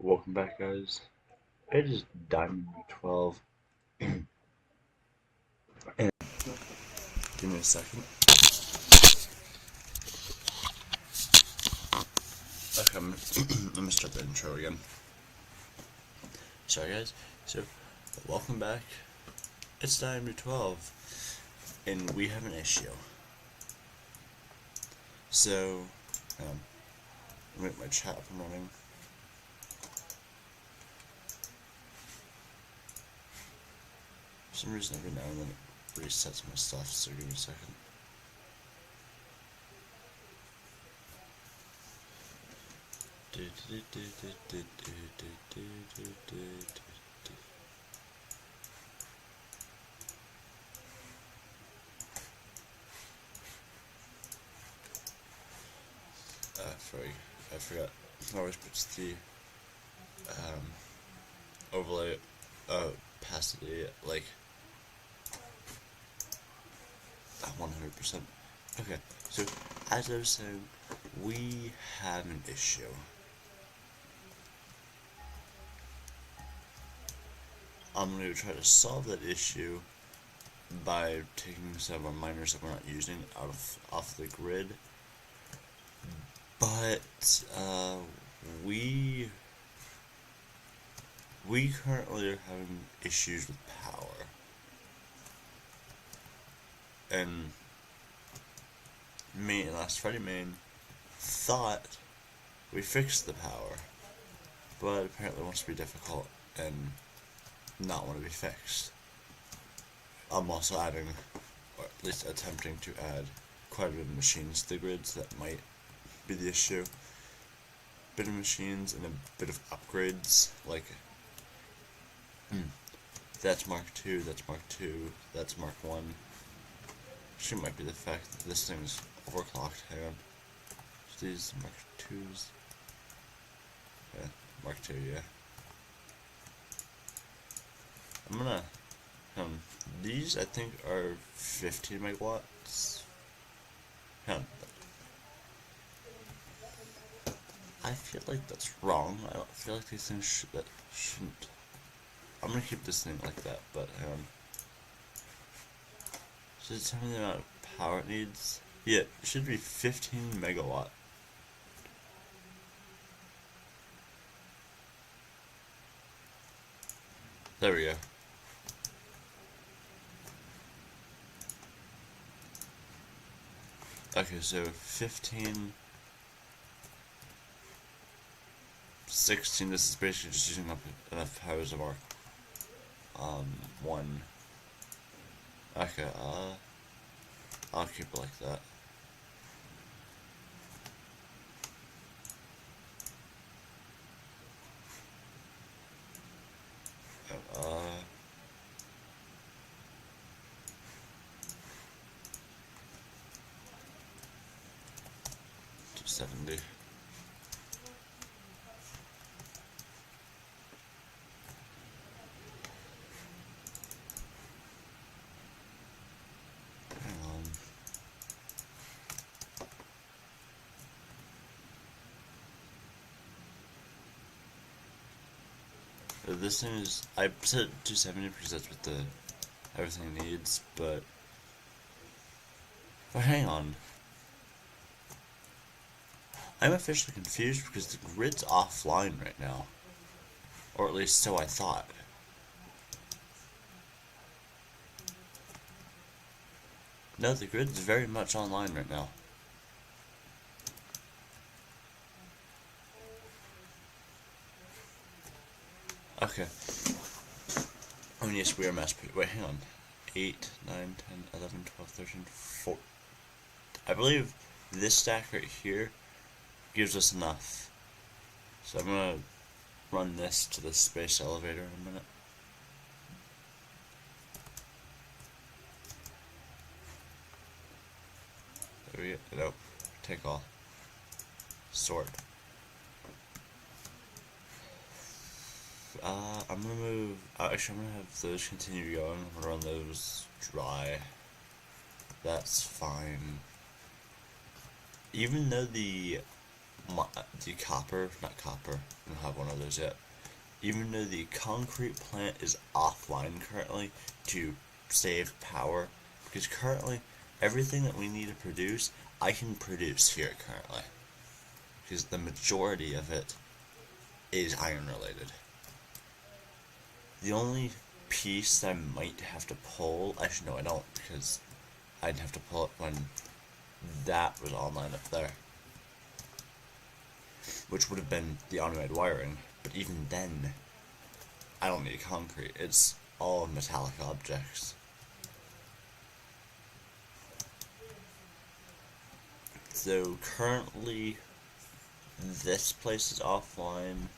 Welcome back, guys. It is Diamond 12, and give me a second. Okay, I'm gonna start the intro again. Sorry, guys. So, welcome back. It's Diamond 12, and we have an issue. So, I'm gonna get my chat up and running. For some reason, every now and then it resets my stuff, so give me a second. I forgot. I always put the overlay opacity like 100%. Okay, so as I was saying, we have an issue. I'm going to try to solve that issue by taking some of our miners that we're not using off the grid. But we currently are having issues with power, and me and last Friday main thought we fixed the power, but apparently it wants to be difficult and not want to be fixed. I'm also adding, or at least attempting to add, quite a bit of machines to the grid, so that might be the issue. A bit of machines and a bit of upgrades, like that's Mark II, that's Mark II, that's Mark I. Actually, might be the fact that this thing's overclocked. Hang on. So these Mark IIs. Yeah, Mark II, yeah. I'm gonna, these I think are 15 megawatts. I feel like that's wrong. I don't feel like these things shouldn't. I'm gonna keep this thing like that, but so tell me the amount of power it needs. Yeah, it should be 15 megawatt. There we go. Okay, so 15, 16, this is basically just using up enough powers of our, 1. Okay, I'll keep it like that. Uh, 270. This thing is, I set 270 because that's what everything needs, but hang on. I'm officially confused because the grid's offline right now. Or at least so I thought. No, the grid's very much online right now. Okay. Oh, yes, we are mass. Wait, hang on. 8, 9, 10, 11, 12, 13, 14. I believe this stack right here gives us enough. So I'm gonna run this to the space elevator in a minute. There we go. Nope. Take all. Sort. I'm gonna move. Actually, I'm gonna have those continue going. I'm gonna run those dry. That's fine. Even though the the copper, not copper, I don't have one of those yet. Even though the concrete plant is offline currently to save power, because currently everything that we need to produce, I can produce here currently. Because the majority of it is iron related. The only piece that I might have to pull, actually no I don't, because I'd have to pull it when that was online up there, which would have been the automated wiring, but even then, I don't need concrete, it's all metallic objects. So currently, this place is offline.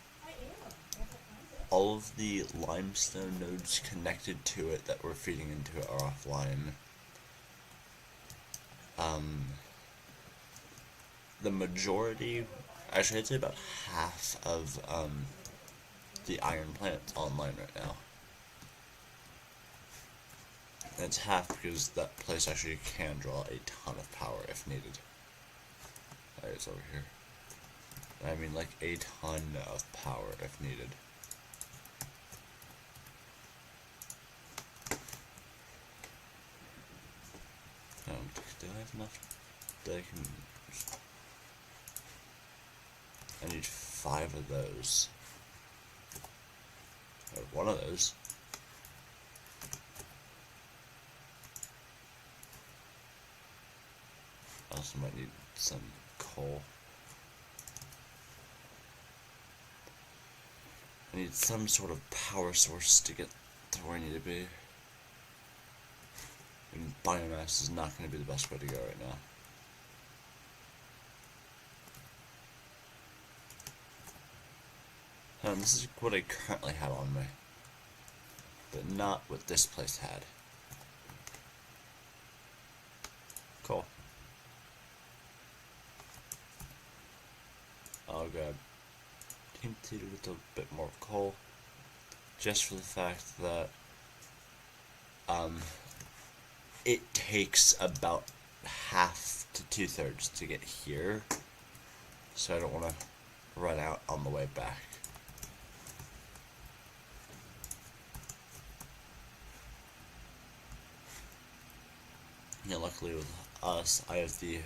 All of the limestone nodes connected to it that we're feeding into it are offline. The majority, actually I'd say about half of the iron plant's online right now. And it's half because that place actually can draw a ton of power if needed. Alright, it's over here. I mean like a ton of power if needed. Do I have enough that I can... I need 5 of those. Or 1 of those. I also might need some coal. I need some sort of power source to get to where I need to be. And biomass is not going to be the best way to go right now. This is what I currently have on me, but not what this place had. Cool. I'll grab tinted with a bit more coal, just for the fact that it takes about half to 2/3 to get here, so I don't want to run out on the way back. Yeah, luckily with us, I have the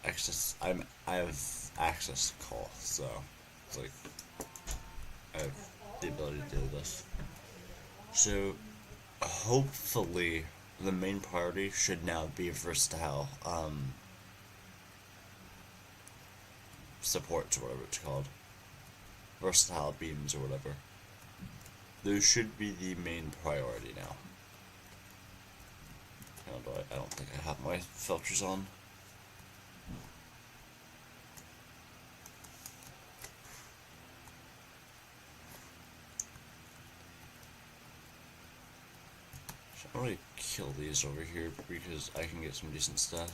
access. I have access to coal, so it's like I have the ability to do this. So hopefully, the main priority should now be versatile supports, or whatever it's called, versatile beams or whatever. Those should be the main priority now. I don't think I have my filters on. So I'm gonna kill these over here because I can get some decent stuff.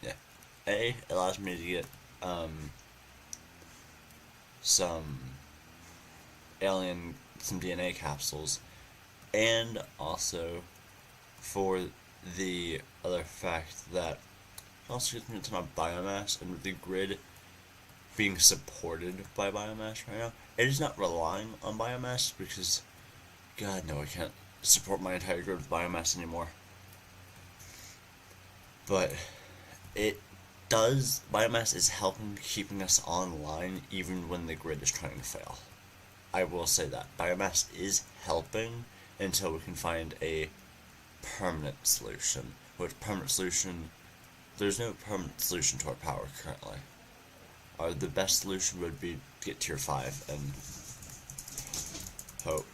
Yeah. It allows me to get some DNA capsules, and also for the other fact that it also gives me a ton of biomass, and with the grid being supported by biomass right now, it is not relying on biomass because, God no, I can't support my entire grid with biomass anymore. But biomass is helping keeping us online even when the grid is trying to fail. I will say that. Biomass is helping until we can find a permanent solution. There's no permanent solution to our power currently. The best solution would be to get tier 5 and hope.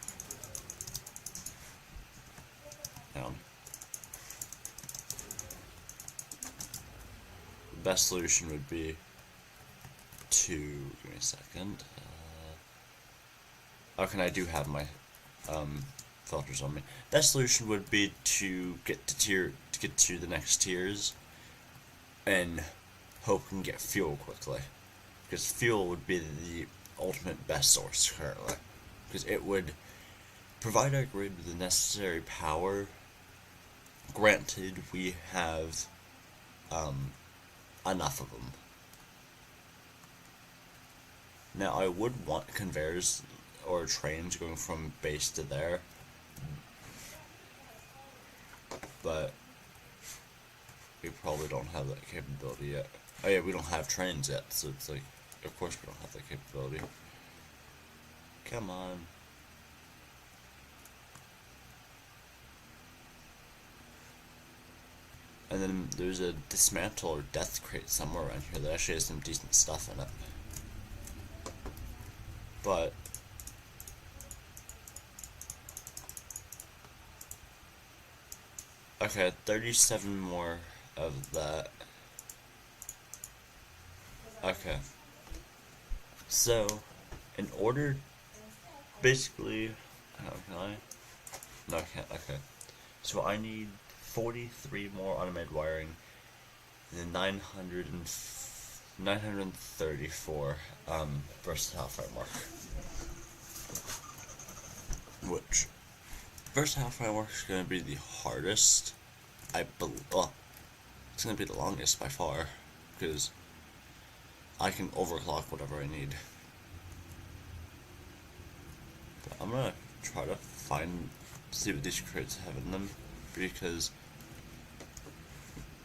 Best solution would be to give me a second. Okay, I do have my filters on me. Best solution would be to get to the next tiers and hope we can get fuel quickly, because fuel would be the ultimate best source currently, because it would provide our grid with the necessary power. Granted, we have enough of them. Now, I would want conveyors or trains going from base to there, but we probably don't have that capability yet. Oh yeah, we don't have trains yet, so it's like, of course we don't have that capability. Come on. And then there's a dismantle or death crate somewhere around here that actually has some decent stuff in it. But okay, 37 more of that. Okay. So, in order, basically, how can I? No, I can't. Okay. So I need 43 more automated wiring, and then 934 versatile framework. Which versatile framework is going to be the hardest. Well, it's going to be the longest by far, because I can overclock whatever I need. But I'm gonna try to see what these crates have in them, because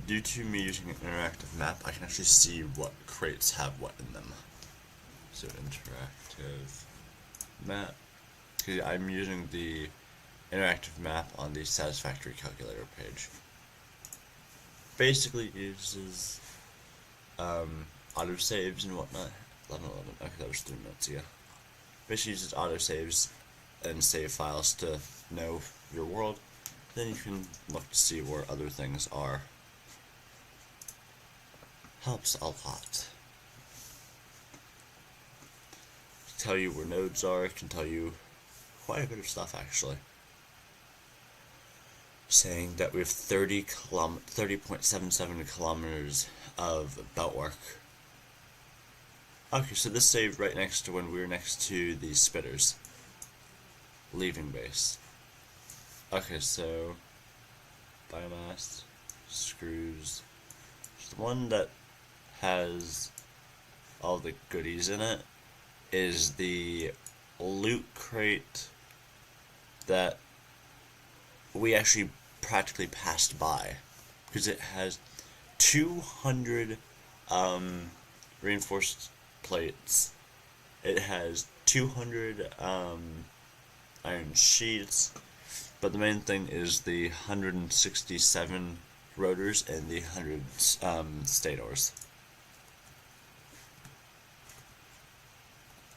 due to me using an interactive map, I can actually see what crates have what in them. So interactive map, because I'm using the interactive map on the satisfactory calculator page. Basically uses autosaves and whatnot. 11:11. Okay, that was 3 minutes ago. Basically uses autosaves and save files to know your world. Then you can look to see where other things are. Helps a lot. Tell you where nodes are. It can tell you quite a bit of stuff actually. Saying that we have 30.77 kilometers of belt work. Okay, so this saved right next to when we were next to the spitters. Leaving base. Okay, so biomass, screws. The one that has all the goodies in it is the loot crate that we actually practically passed by, because it has 200 reinforced plates. It has 200 iron sheets, but the main thing is the 167 rotors and the 100 stators.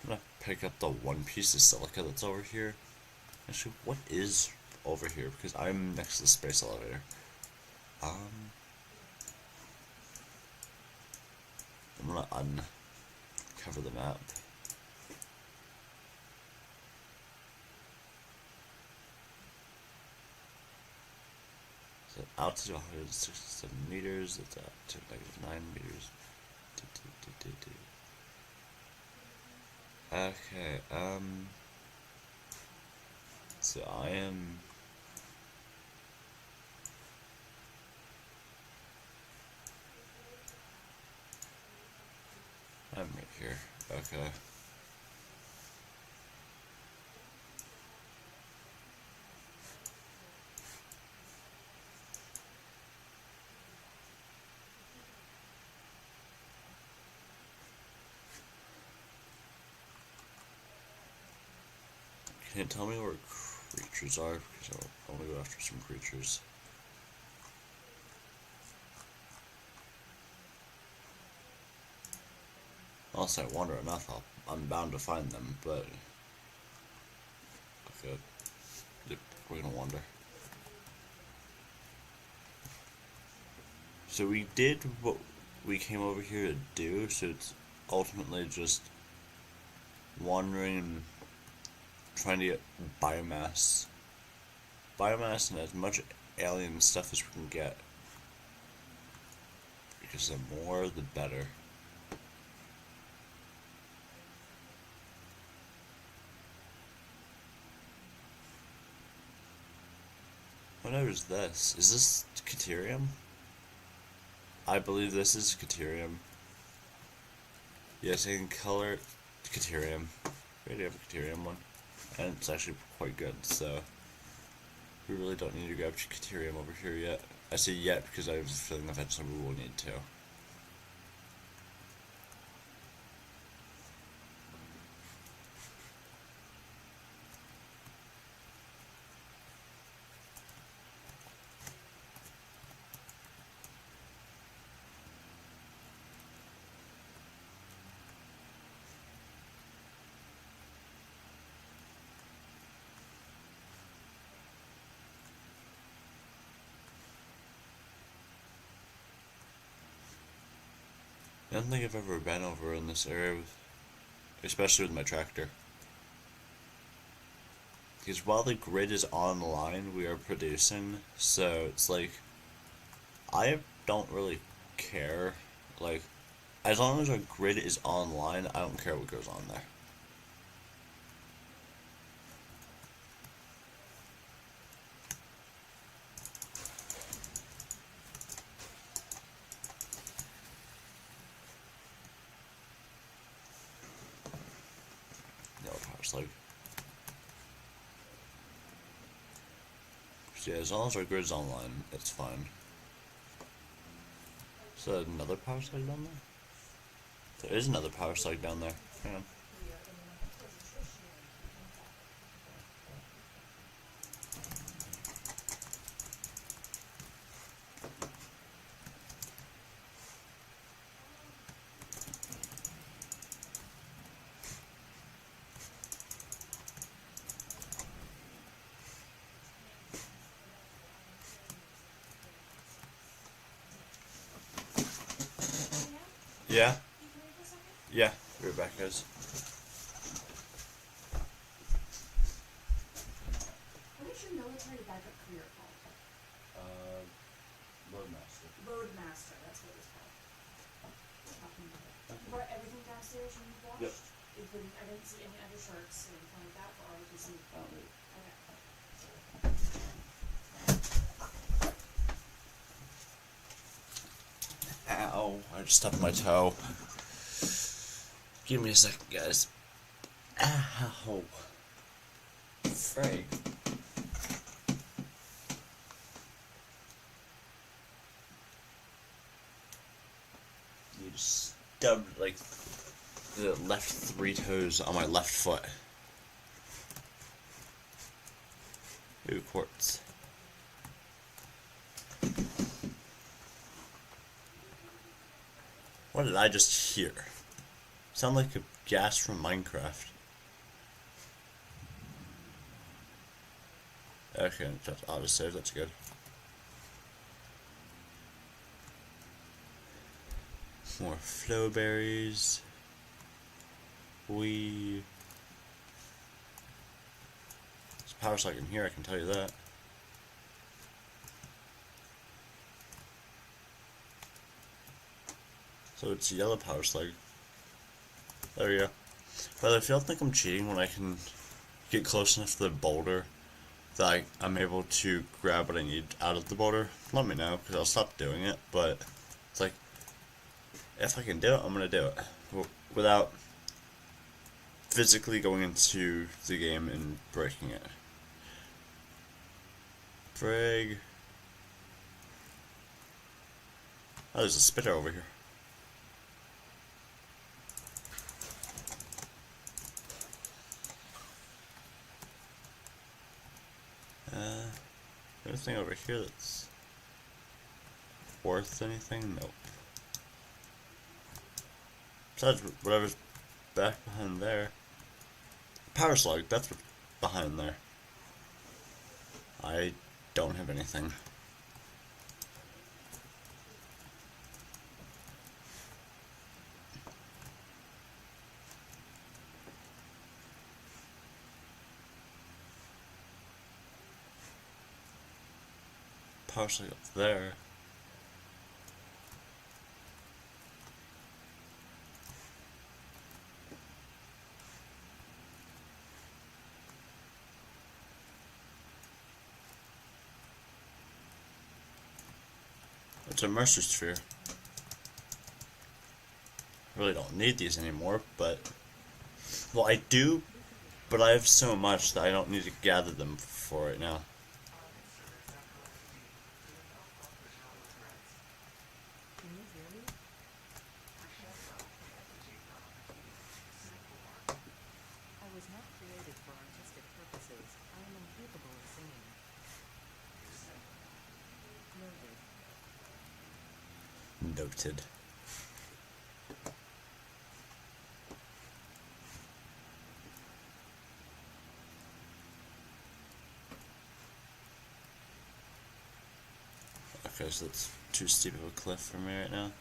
I'm gonna pick up the one piece of silica that's over here. Actually, what is over here? Because I'm next to the space elevator. I'm gonna uncover the map. So altitude 167 meters, it's at to -9 meters. Okay, so I'm right here. Okay. Can you tell me where creatures are? Because I want to go after some creatures. Unless I wander enough, I'm bound to find them, but okay, yep, we're gonna wander. So we did what we came over here to do, so it's ultimately just wandering and trying to get biomass and as much alien stuff as we can get, because the more the better. What is this? Is this Caterium? I believe this is Caterium. Yes, in color, Caterium. We already have a Caterium one. And it's actually quite good, so we really don't need to grab Caterium over here yet. I say yet because I have a feeling eventually we will need to. I don't think I've ever been over in this area, especially with my tractor. Because while the grid is online, we are producing, so it's like, I don't really care. Like, as long as our grid is online, I don't care what goes on there. Yellow power slug. Yeah, as long as our grid's online, it's fine. Is there another power slug down there? There is another power slug down there. Hang on. Yeah? Yeah, be right back, guys. What is your military backup career called? Roadmaster. Roadmaster, that's what it's called. You brought everything downstairs and you've washed? Yep. Including, I didn't see any undershirts or anything like that for ROTC. Okay. Ow, I just stubbed my toe. Give me a second, guys. Ow. Frig. You just stubbed, like, the left 3 toes on my left foot. Ooh, quartz. What did I just hear? Sound like a gas from Minecraft. Okay, that's auto save, that's good. More flow berries. There's a power slug in here, I can tell you that. So it's a yellow power slug. There we go. But I feel like I'm cheating when I can get close enough to the boulder that I'm able to grab what I need out of the boulder. Let me know, because I'll stop doing it, but it's like, if I can do it, I'm going to do it. Without physically going into the game and breaking it. Frig. Oh, there's a spitter over here. Anything over here that's worth anything? Nope. Besides whatever's back behind there. Power slug, that's what's behind there. I don't have anything. Power slug up there. It's a Mercer sphere. Really don't need these anymore, but... Well, I do, but I have so much that I don't need to gather them for right now. Can you hear me? I was not created for artistic purposes. I am incapable of singing. Noted. Noted. Okay, so that's too steep of a cliff for me right now.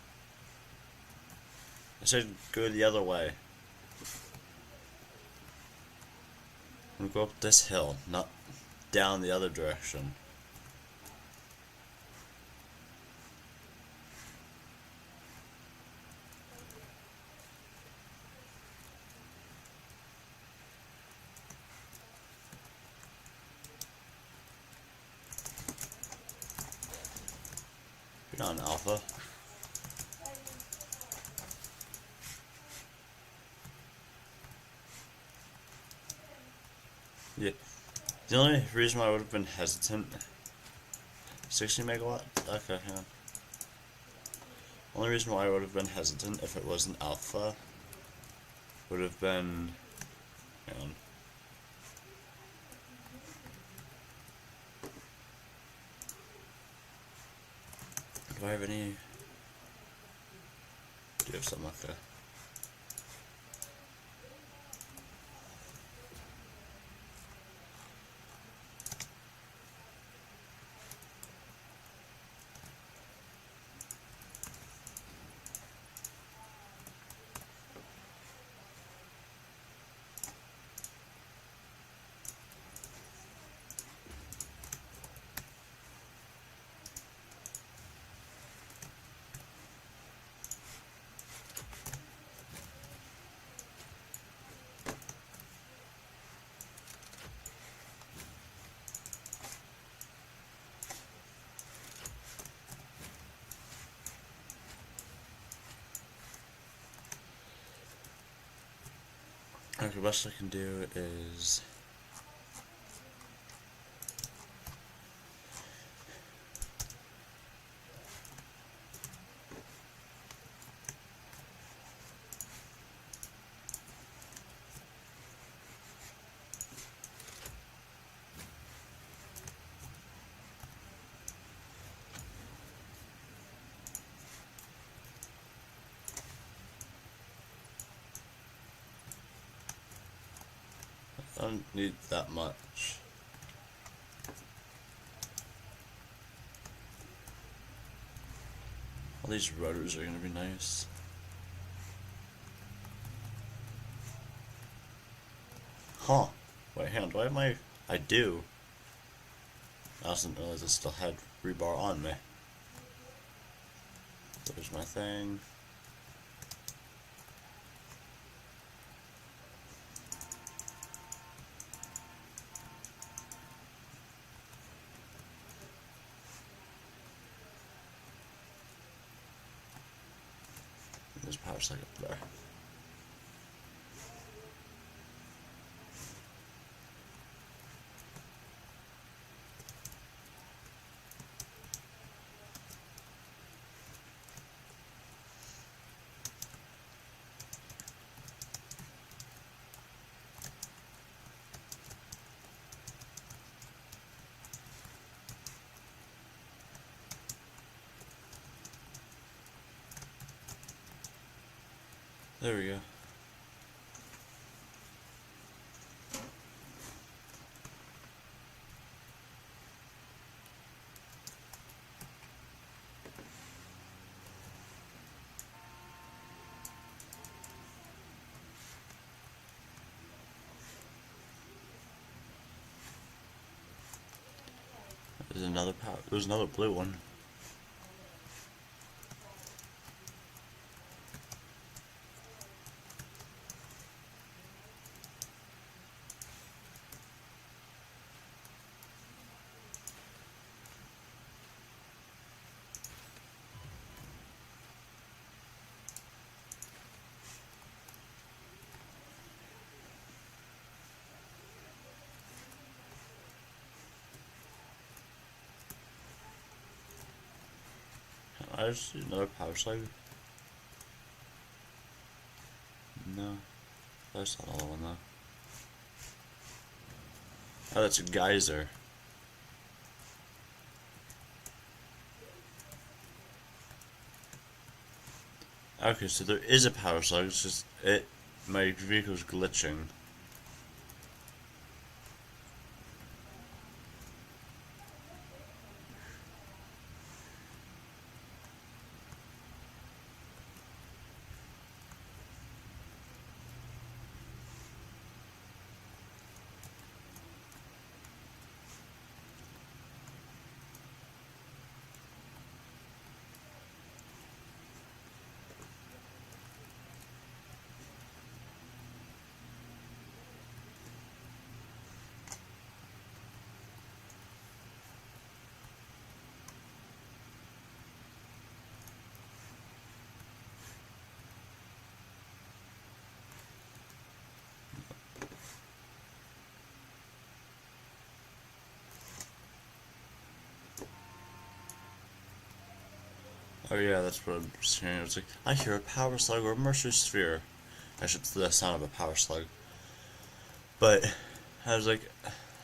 I should go the other way. I'm gonna go up this hill, not down the other direction. You're not an alpha. Yeah. The only reason why I would have been hesitant... 60 megawatt? Okay, hang on. Only reason why I would have been hesitant if it wasn't alpha would have been... Hang on. Do I have any... Do you have something like that? Okay, the best I can do is... I don't need that much. All these rotors are gonna be nice. Huh. Wait, hang on, do I have my... I do. I didn't realize I still had rebar on me. There's my thing. There's power cycle up there. There we go. There's another power. There's another blue one. I just see another power slug? No. That's not another one though. Oh, that's a geyser. Okay, so there is a power slug, it's just my vehicle's glitching. Oh yeah, that's what I'm hearing. It's like, I hear a power slug or a Mercer sphere. Actually, it's the sound of a power slug. But I was like,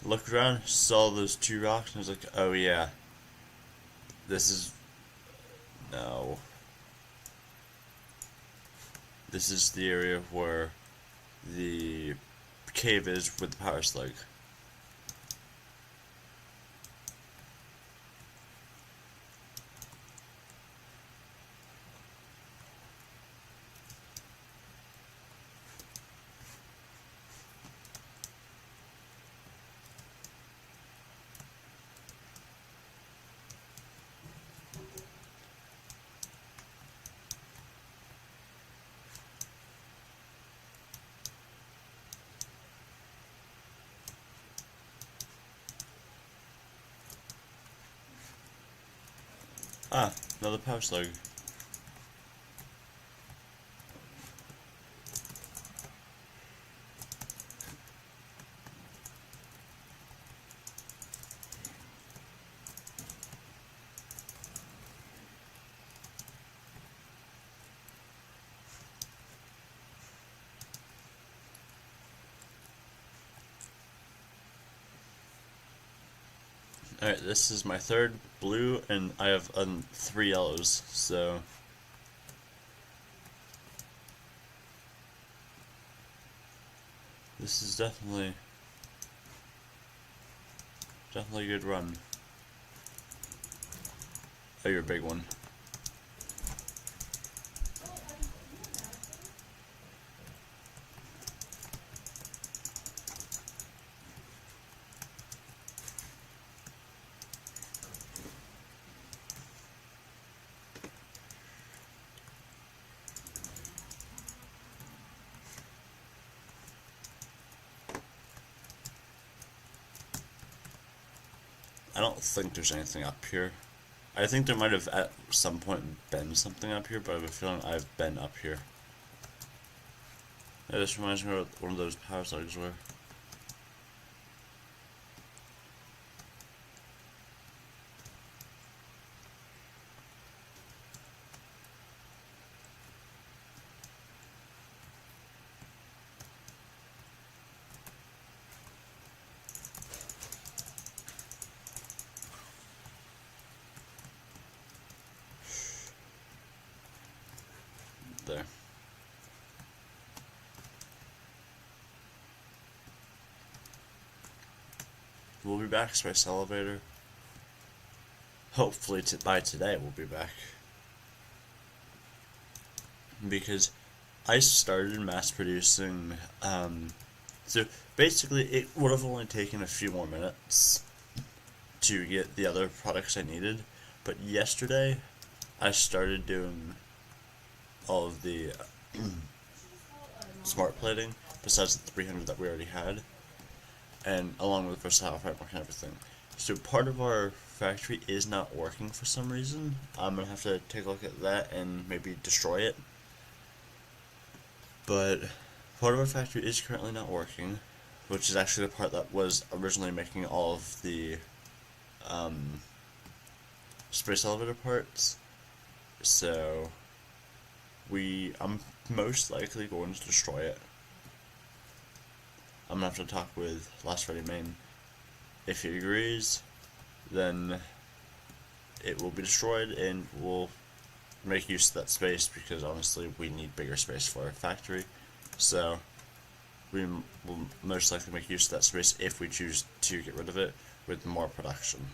looked around, saw those two rocks, and I was like, oh yeah, this is no. This is the area where the cave is with the power slug. Ah, another power slug. Alright, this is my third blue, and I have 3 yellows, so... This is definitely a good run. Oh, you're a big one. I don't think there's anything up here. I think there might have at some point been something up here, but I have a feeling I've been up here. Yeah, this reminds me of what one of those power slugs were. There. We'll be back, Space Elevator. Hopefully by today we'll be back. Because I started mass producing, so basically it would have only taken a few more minutes to get the other products I needed, but yesterday I started doing all of the smart plating, besides the 300 that we already had, and along with versatile framework and everything. So part of our factory is not working for some reason. I'm gonna have to take a look at that and maybe destroy it. But part of our factory is currently not working, which is actually the part that was originally making all of the space elevator parts. So I'm most likely going to destroy it. I'm gonna have to talk with Last Freddy Main. If he agrees, then it will be destroyed and we'll make use of that space, because honestly we need bigger space for our factory. So we will most likely make use of that space if we choose to get rid of it with more production.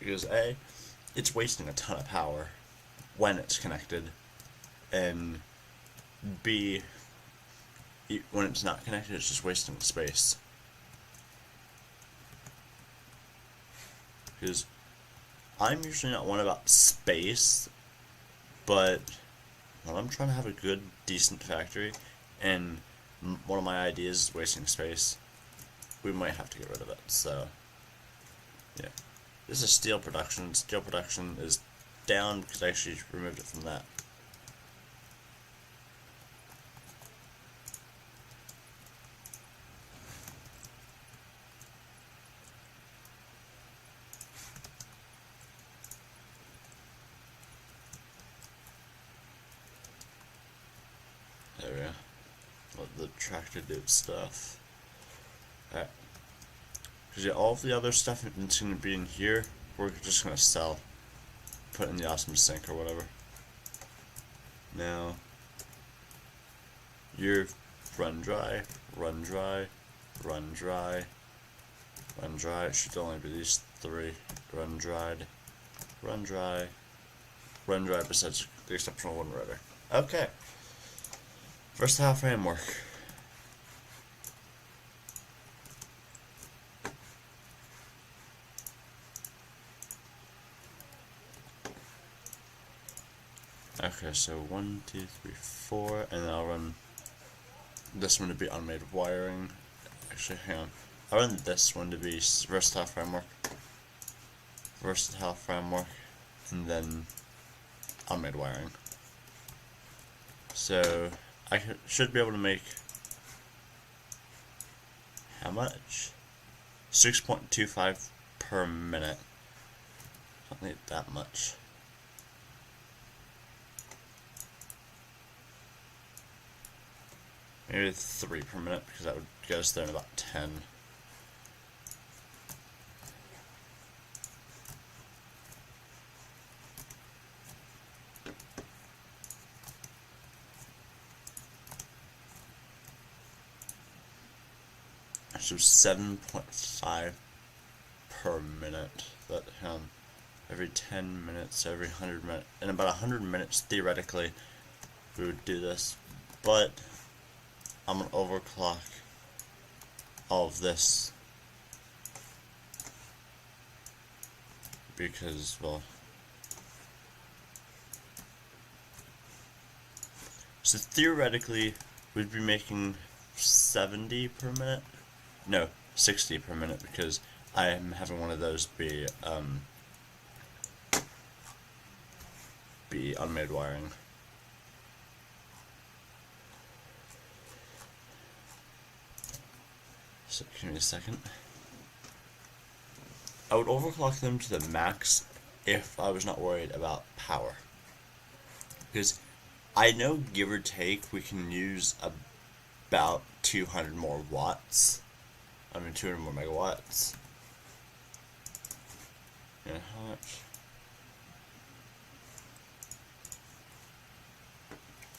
Because A, it's wasting a ton of power when it's connected, and B, when it's not connected, it's just wasting space. Because I'm usually not one about space, but when I'm trying to have a good, decent factory, and one of my ideas is wasting space, we might have to get rid of it. So, yeah. This is steel production. Steel production is down because I actually removed it from that. There we go. Let the tractor do its stuff. Alright. Because yeah, all of the other stuff that's going to be in here, we're just going to sell. Put in the awesome sink or whatever. Now, your run dry, run dry, run dry, run dry. It should only be these three. Run dried, run dry, run dry, besides the exceptional one rotor. Okay. Versatile framework. Okay, so 1, 2, 3, 4, and then I'll run this one to be unmade wiring. Actually, hang on. I'll run this one to be versatile framework, and then unmade wiring. So I should be able to make how much? 6.25 per minute. Don't need that much. Maybe 3 per minute, because that would get us there in about 10. So 7.5 per minute. That every 10 minutes, every 100 minutes, in about 100 minutes theoretically, we would do this. But I'm gonna overclock all of this because, well, so theoretically we'd be making 70 per minute. No, 60 per minute, because I am having one of those be unmade wiring. So give me a second. I would overclock them to the max if I was not worried about power, because I know, give or take, we can use about 200 more watts. 200 more megawatts. Yeah, how much?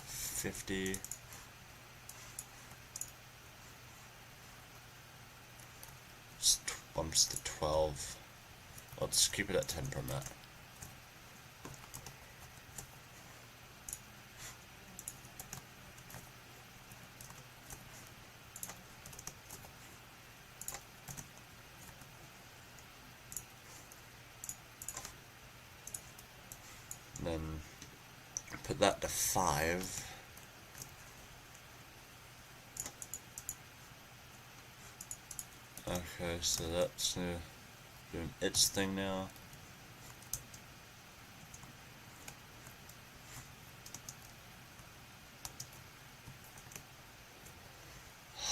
50. Bumps to 12. Let's keep it at 10 per minute. Then put that to 5. Okay, so that's doing its thing now.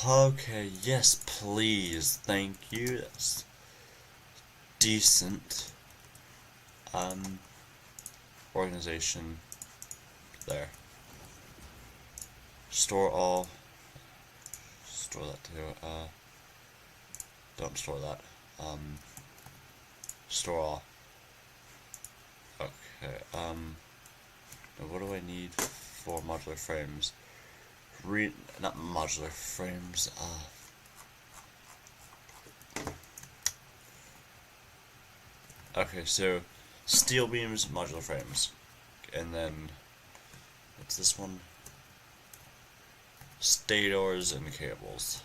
Okay, yes, please. Thank you. That's decent. Organization. There. Store all. Store that too. Don't store that. Store all. Okay, now what do I need for modular frames? Not modular frames, okay, so steel beams, modular frames. And then, what's this one? Stators and cables.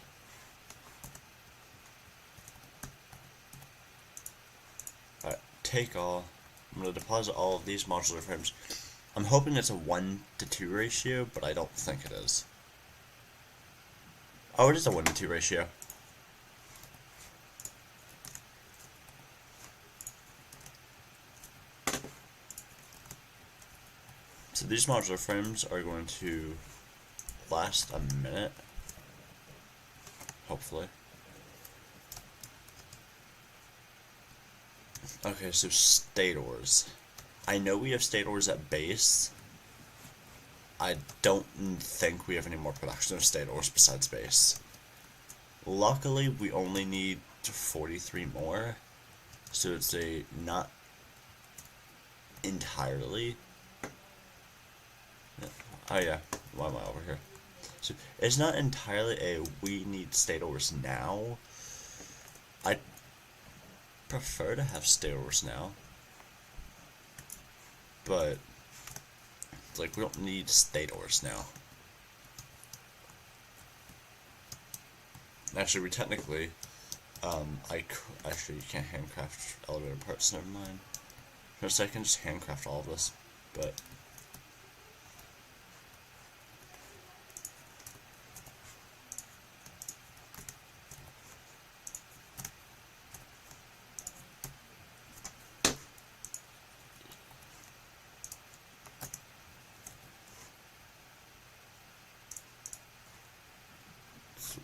Alright, take all. I'm going to deposit all of these modular frames. I'm hoping it's a 1-to-2 ratio, but I don't think it is. Oh, it is a 1-to-2 ratio. So these modular frames are going to last a minute. Hopefully. Okay, so stators. I know we have stators at base. I don't think we have any more production of stators besides base. Luckily, we only need 43 more. So it's a not entirely. Oh yeah, why am I over here? So it's not entirely a we need stators now. I prefer to have stators now, but it's like we don't need stators now. Actually, we technically, actually you can't handcraft elevator parts. Never mind. First, I can just handcraft all of this, but.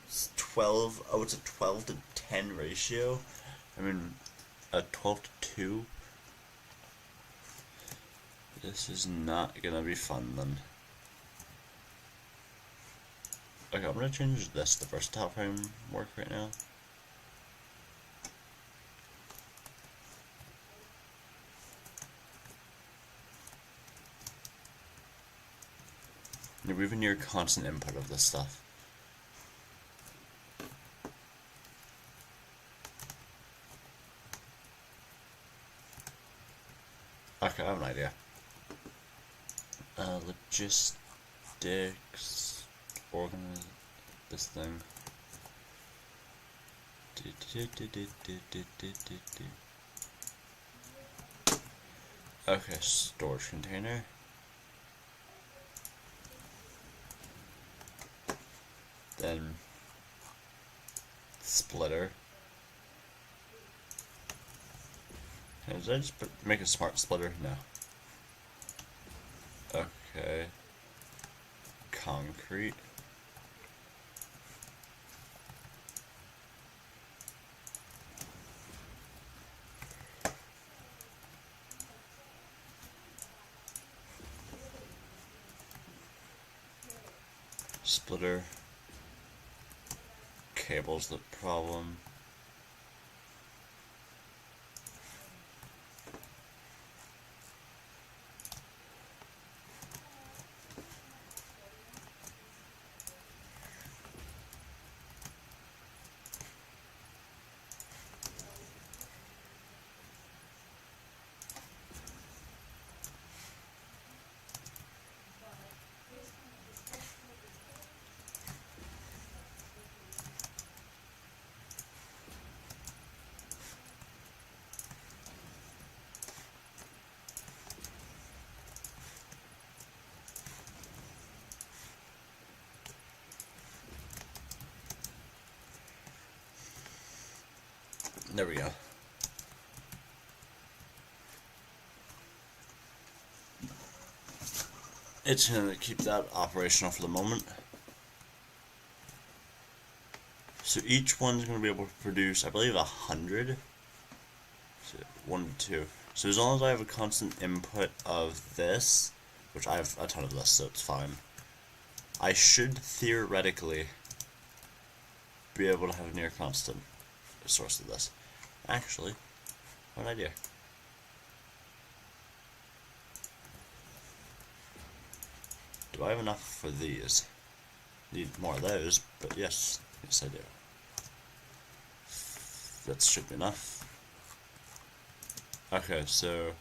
It's 12, oh, it's a 12-to-10 ratio. I mean, a 12-to-2. This is not gonna be fun then. Okay, I'm gonna change this to versatile framework right now. We're even near constant input of this stuff. Okay, I have an idea. Logistics, organize this thing. Okay, storage container. Then splitter. Did I just make a smart splitter? No. Okay. Concrete. Splitter. Cable's the problem. There we go. It's gonna keep that operational for the moment. So each one's going to be able to produce, I believe, 100. So 1 to 2. So as long as I have a constant input of this, which I have a ton of this, so it's fine, I should theoretically be able to have a near constant source of this. Actually, what idea? Do I have enough for these? Need more of those, but yes, yes I do. That should be enough. Okay, so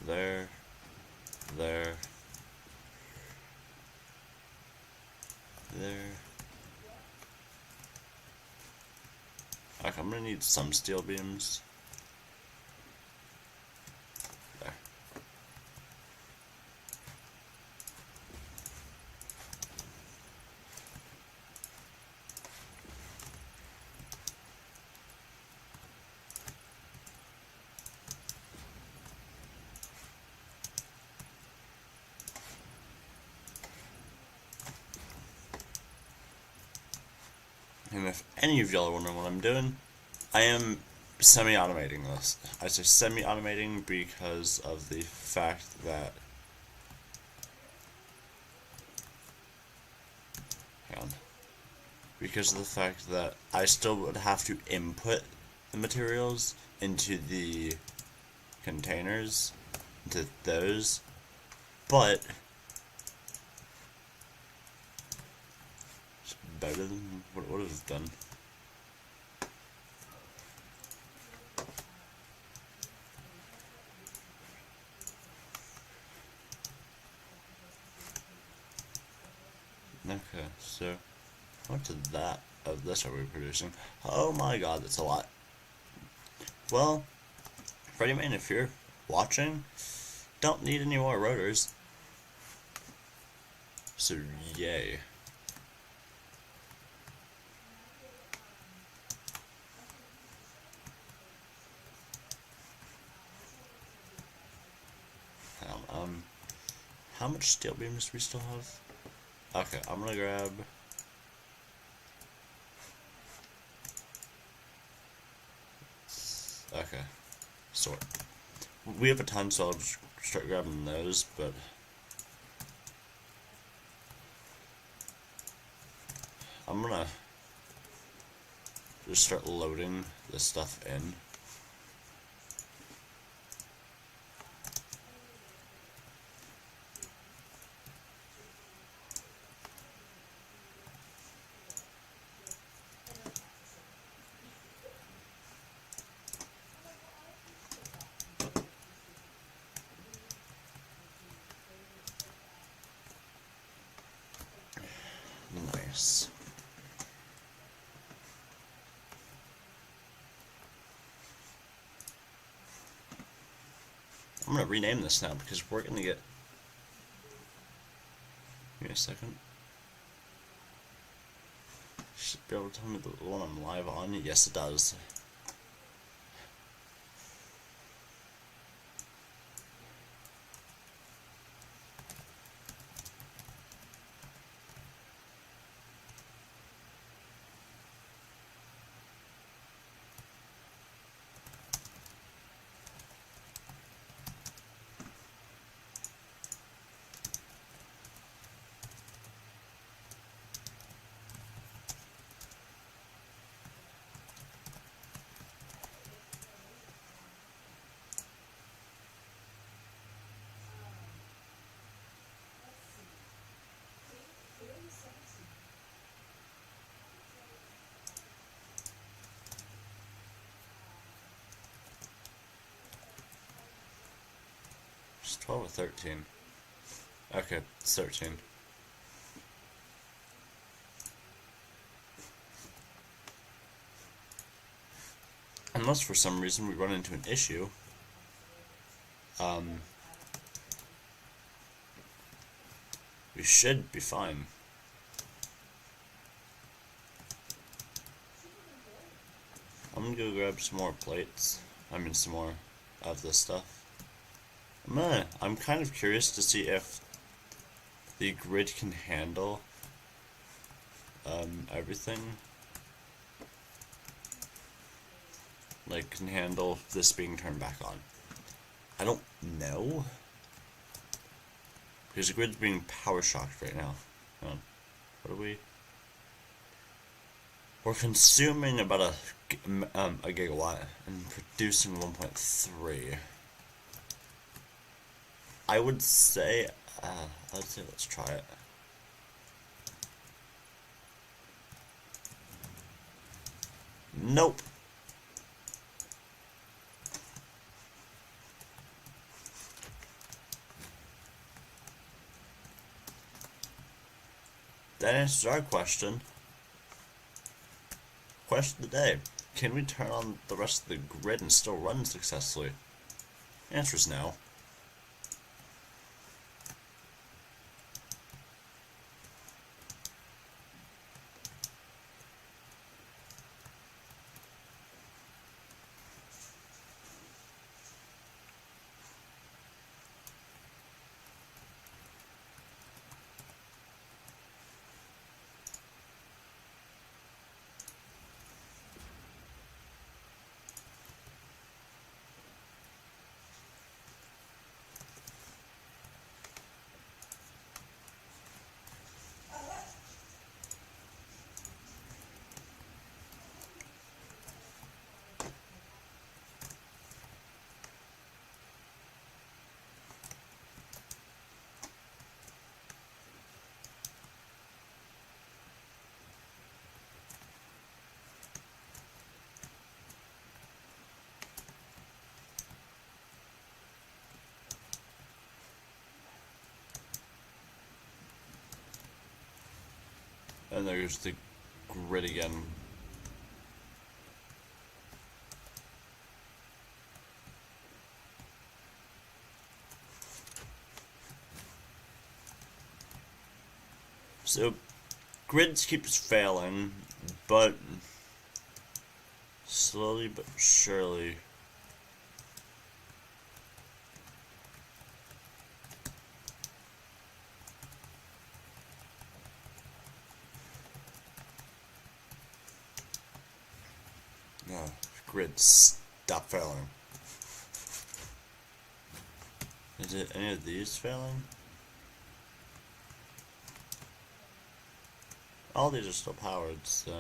there, there, there. Okay, I'm gonna need some steel beams. There. And if any of y'all are wondering what I'm doing, I am semi-automating this. I say semi-automating because of the fact that, hang on, because of the fact that I still would have to input the materials into the containers, into those, but it's better than what it would have done. Okay, so how much of that of this are we producing? Oh my god, that's a lot. Well, Freddy Man, if you're watching, don't need any more rotors. So yay. How much steel beams do we still have? Okay, I'm gonna grab okay, sort. We have a ton, so I'll just start grabbing those, but I'm gonna just start loading this stuff in. Nice. I'm gonna rename this now because we're gonna get. Give me a second. Should be able to tell me the one I'm live on. Yes, it does. It's 12 or 13. Okay, it's 13. Unless for some reason we run into an issue. We should be fine. I'm gonna go grab some more plates. I mean, some more of this stuff. I'm kind of curious to see if the grid can handle everything. Like, can handle this being turned back on. I don't know. Because the grid's being power shocked right now. What are we? We're consuming about a gigawatt and producing 1.3. I would say let's try it. Nope. That answers our question. Question of the day. Can we turn on the rest of the grid and still run successfully? Answer is no. And there's the grid again. So, grids keeps failing, but slowly but surely. No, grid, stop failing. Is it any of these failing? All these are still powered, so.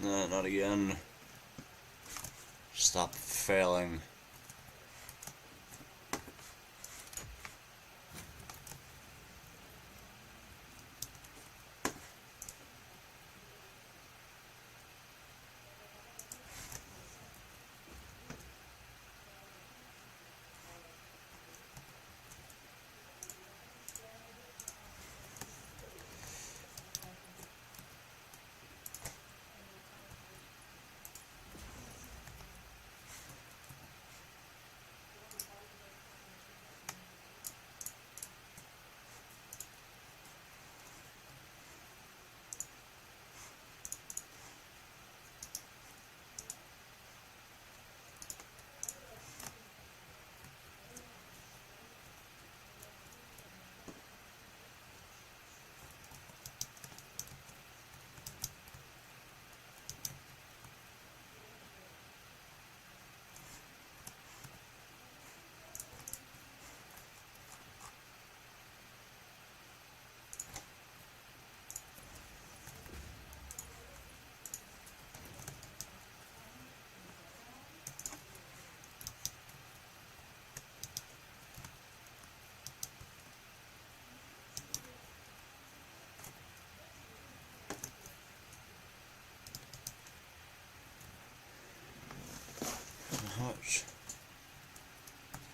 No, not again. Stop failing.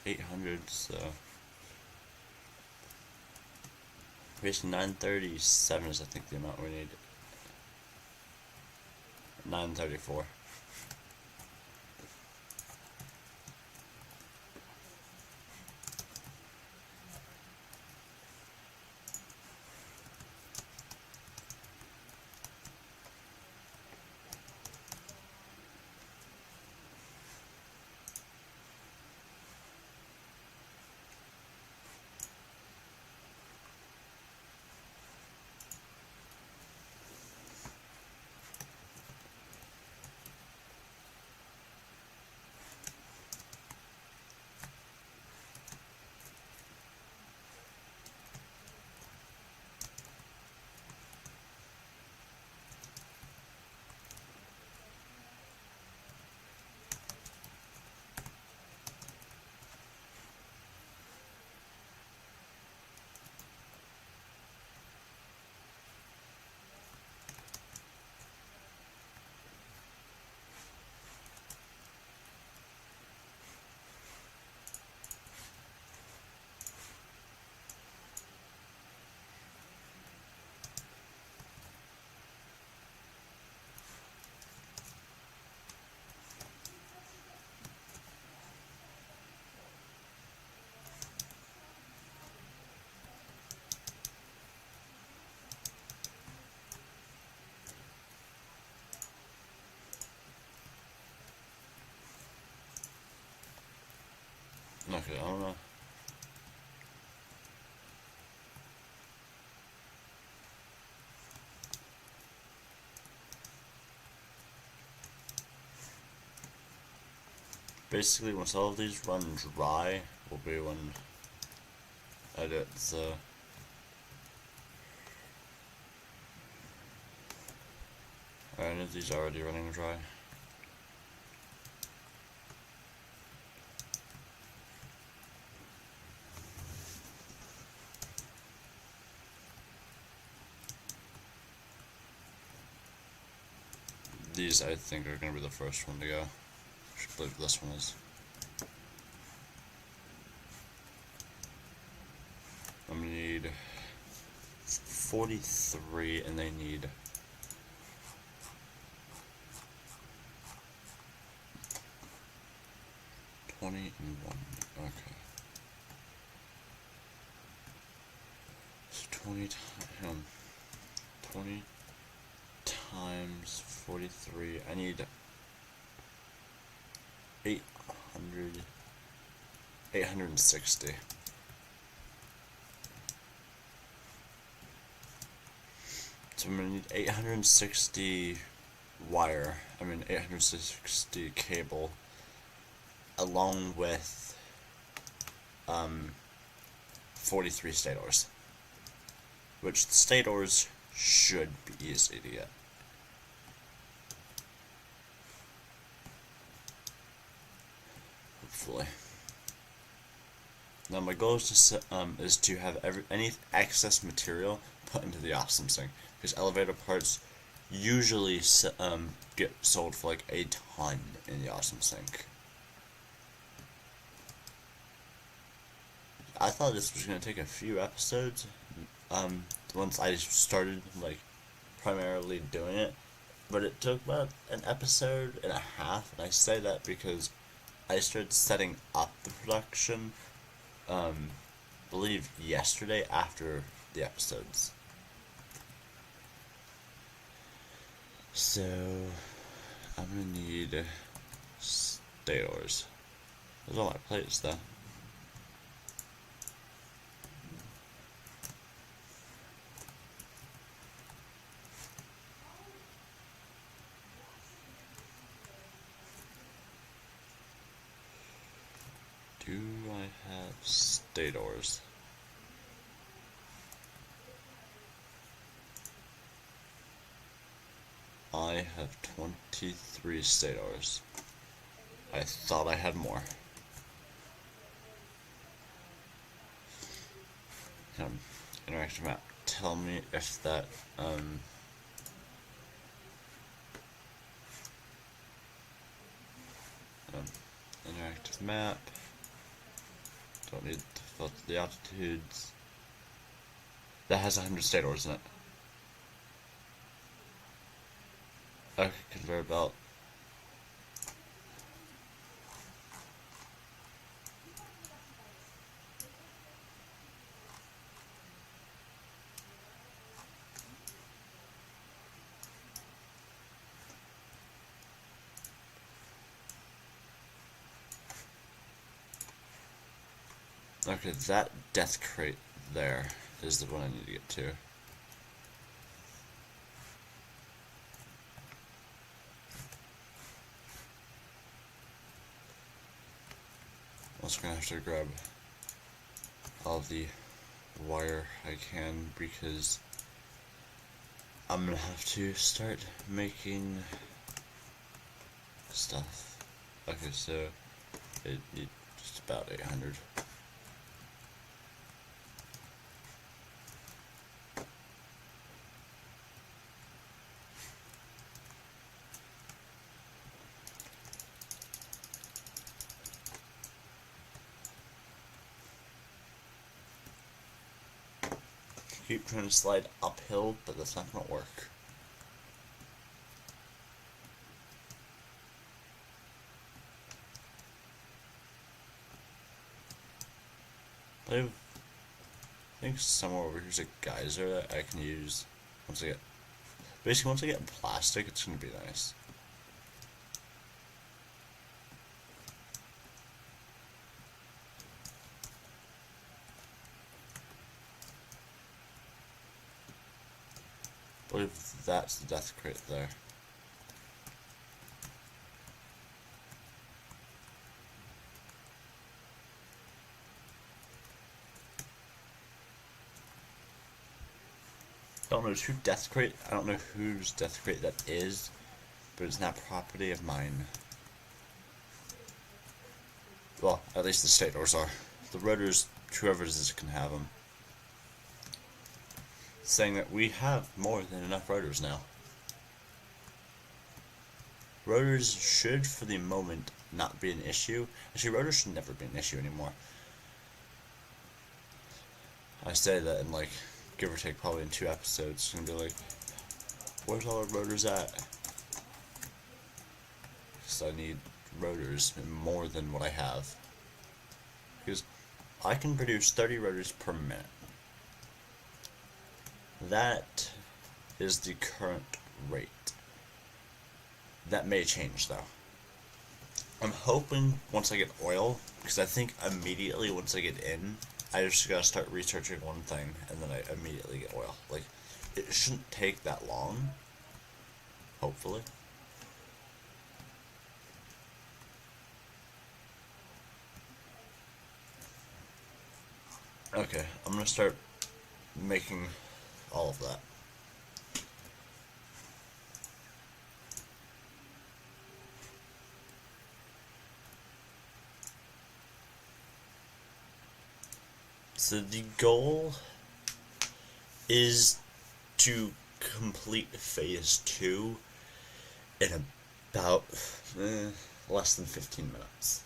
800, so basically 937 is I think the amount we need. 934. Okay, I don't know. Basically, once all of these run dry, will be when I do it, so. Are any of these already running dry? These, I think, are going to be the first one to go. I should believe this one is. I'm going to need 43, and they need 20 and 1. Okay. So 20 times 43. I need 860. So I'm gonna need 860 wire. 860 cable, along with 43 stators, which the stators should be easy to get. Hopefully. Now my goal is to have any excess material put into the awesome sink, because elevator parts usually get sold for like a ton in the awesome sink. I thought this was gonna take a few episodes, once I started like primarily doing it, but it took about an episode and a half, and I say that because I started setting up the production, believe yesterday after the episodes. So, I'm gonna need stators. Those are all my plates though. Do I have stators? I have 23 stators. I thought I had more. Interactive map. Tell me if that, interactive map. Don't need to filter the altitudes. That has 100 state orders in it. Okay, conveyor belt. Okay, that death crate there is the one I need to get to. Also gonna have to grab all the wire I can because I'm gonna have to start making stuff. Okay, so it needs just about 800. Keep trying to slide uphill, but that's not gonna work. I think somewhere over here's a geyser that I can use once I get plastic, it's gonna be nice. I believe that's the death crate there. I don't know whose death crate. I don't know whose death crate that is, but it's not property of mine. Well, at least the state doors are. The rotors, whoever's is can have them. Saying that we have more than enough rotors now. Rotors should, for the moment, not be an issue. Actually, rotors should never be an issue anymore. I say that in like, give or take probably in 2 episodes, it's gonna be like, where's all our rotors at? Because I need rotors more than what I have. Because I can produce 30 rotors per minute. That is the current rate. That may change though. I'm hoping once I get oil, because I think immediately once I get in, I just gotta start researching one thing and then I immediately get oil. Like, it shouldn't take that long. Hopefully. Okay, I'm gonna start making all of that. So the goal is to complete phase 2 in about less than 15 minutes.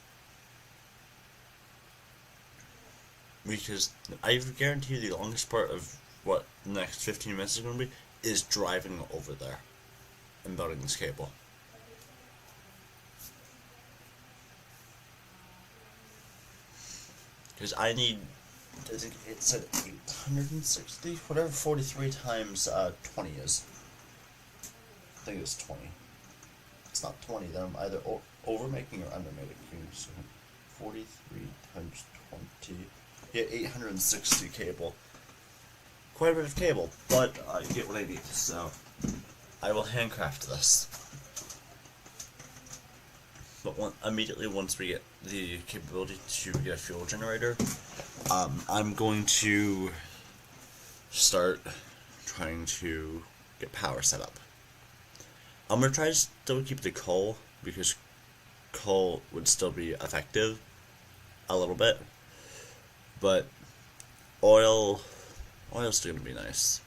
Because I guarantee you the longest part of what the next 15 minutes is going to be is driving over there and building this cable. Because I need, I think it said 860, whatever 43 times 20 is. I think it's 20. It's not 20, then I'm either overmaking or undermaking. So 43 times 20. Yeah, 860 cable. Quite a bit of cable, but I get what I need, so I will handcraft this. But immediately once we get the capability to get a fuel generator, I'm going to start trying to get power set up. I'm going to try to still keep the coal, because coal would still be effective a little bit. But oil's still gonna be nice.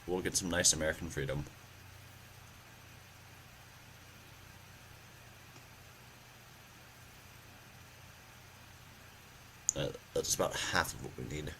We'll get some nice American freedom. That's about half of what we need.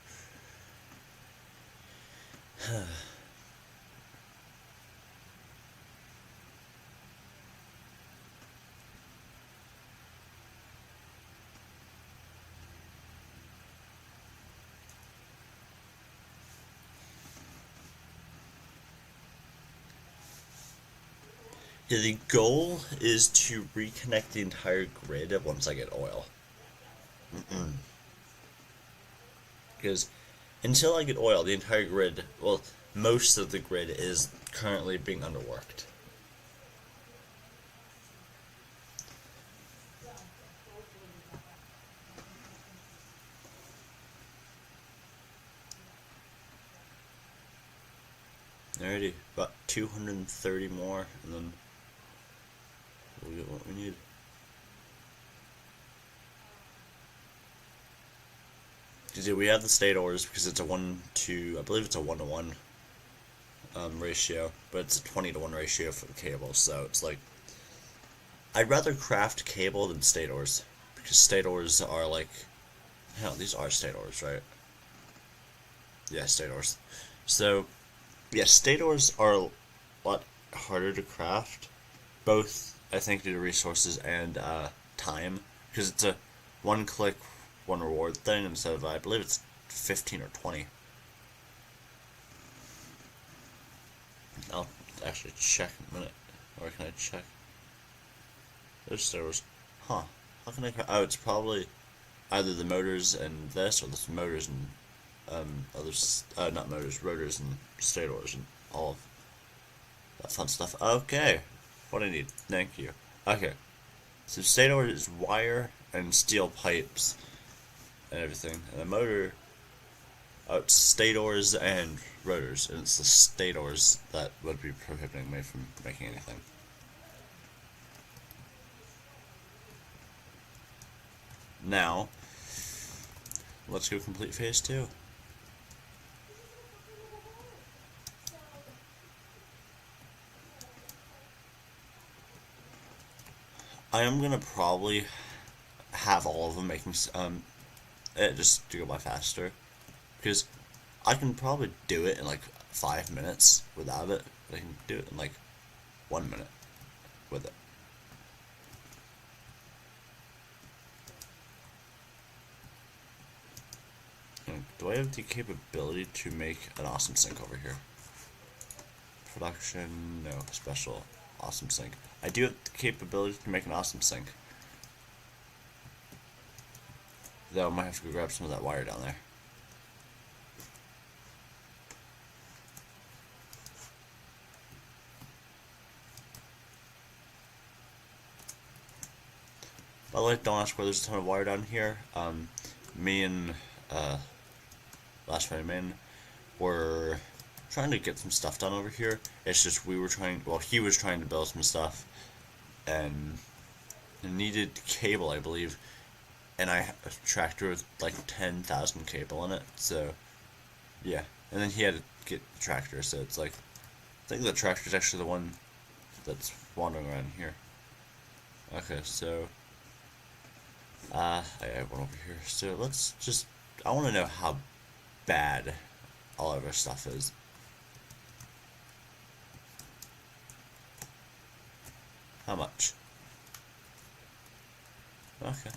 Yeah, the goal is to reconnect the entire grid once I get oil. Because until I get oil, the entire grid, well, most of the grid is currently being underworked. Alrighty, about 230 more, and then we'll get what we need. Yeah, we have the state ores because it's a 1 to, I believe it's a 1 to 1 ratio, but it's a 20 to 1 ratio for the cable, so it's like, I'd rather craft cable than state ores, because state ores are like, hell, these are state ores, right? Yeah, state ores. So, yeah, state ores are a lot harder to craft, both, I think, due to resources and time, because it's a one-click, one-reward thing instead of, I believe it's 15 or 20. I'll actually check in a minute. Or can I check? There's stores. Huh. How can I... Oh, it's probably either the motors and this, or the motors and others... not motors, rotors and stators and all of that fun stuff. Okay. What I need. Thank you. Okay. So stator is wire and steel pipes and everything. And the motor... Oh, it's stators and rotors, and it's the stators that would be prohibiting me from making anything. Now, let's go complete phase 2. I am gonna probably have all of them making just to go by faster, because I can probably do it in like 5 minutes without it. But I can do it in like 1 minute with it. Do I have the capability to make an awesome sink over here? Production, no. Special, awesome sink. I do have the capability to make an awesome sink. Though I might have to go grab some of that wire down there. By the way, don't ask why there's a ton of wire down here. Me and Last Friday Man were trying to get some stuff done over here. It's just we were trying, well, he was trying to build some stuff and needed cable, I believe. And I have a tractor with like 10,000 cable in it, so yeah. And then he had to get the tractor, so it's like, I think the tractor's actually the one that's wandering around here. Okay, so I have one over here. So let's just, I want to know how bad all of our stuff is. How much? Okay.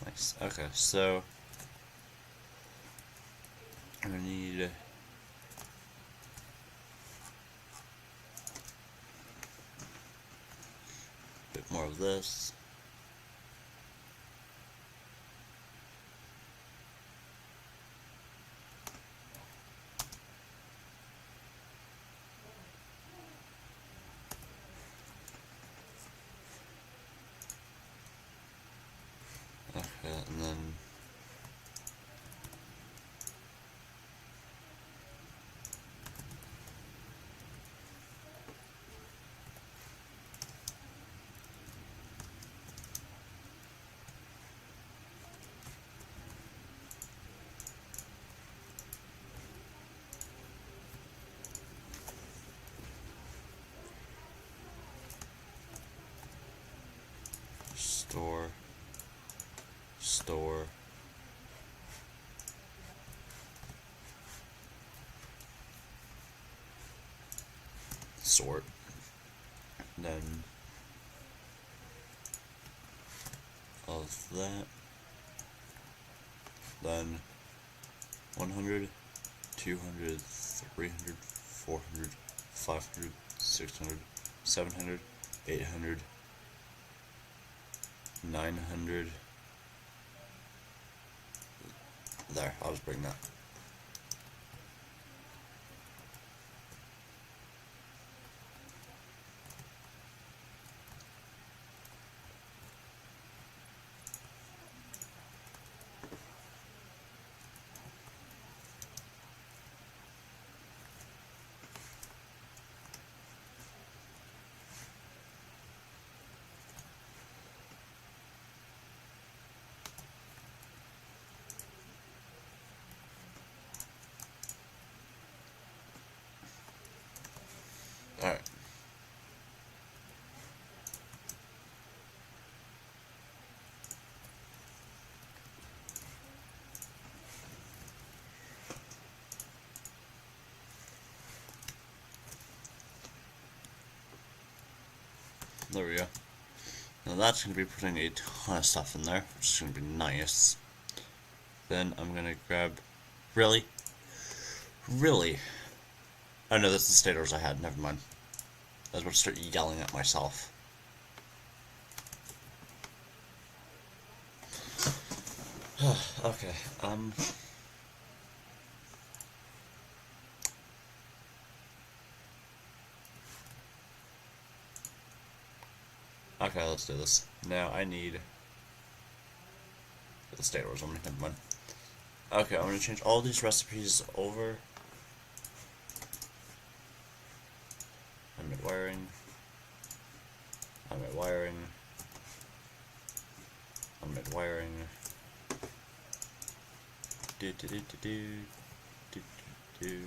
Nice. Okay, so I need More of this. Okay, and then store, store, sort, then of that, then 100, 200, 300, 400, 500, 600, 700, 800, 900. There, I'll just bring that. Alright. There we go. Now that's going to be putting a ton of stuff in there, which is going to be nice. Then I'm going to grab... Really? Really? Oh no, that's the state orders I had, never mind. I was about to start yelling at myself. Okay, okay, let's do this. Now I need the state orders. Never mind. Okay, I'm gonna change all these recipes over. I'm at wiring. I'm at wiring. I'm at wiring. Do do do do do do do do.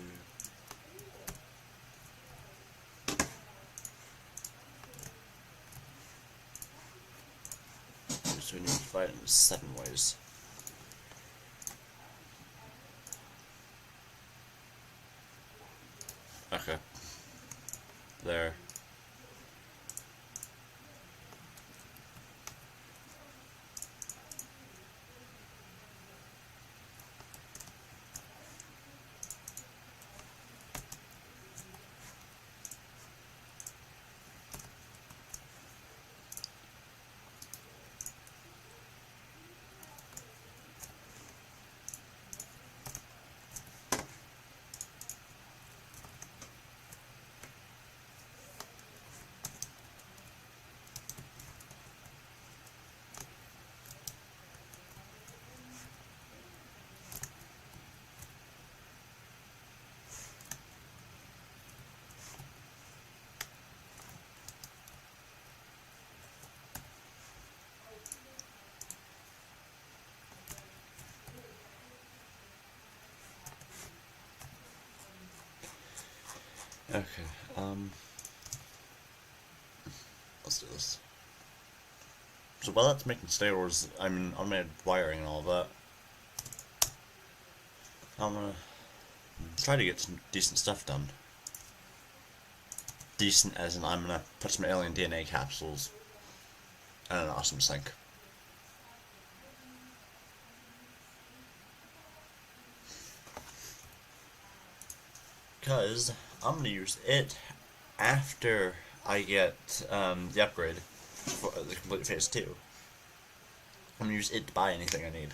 So we need to divide it into 7 ways. Okay. There. Okay, let's do this. So while that's making state orders, I'm automated wiring and all of that. I'm gonna try to get some decent stuff done. Decent as in I'm gonna put some alien DNA capsules and an awesome sink. Because I'm gonna use it after I get the upgrade for the complete phase 2. I'm gonna use it to buy anything I need.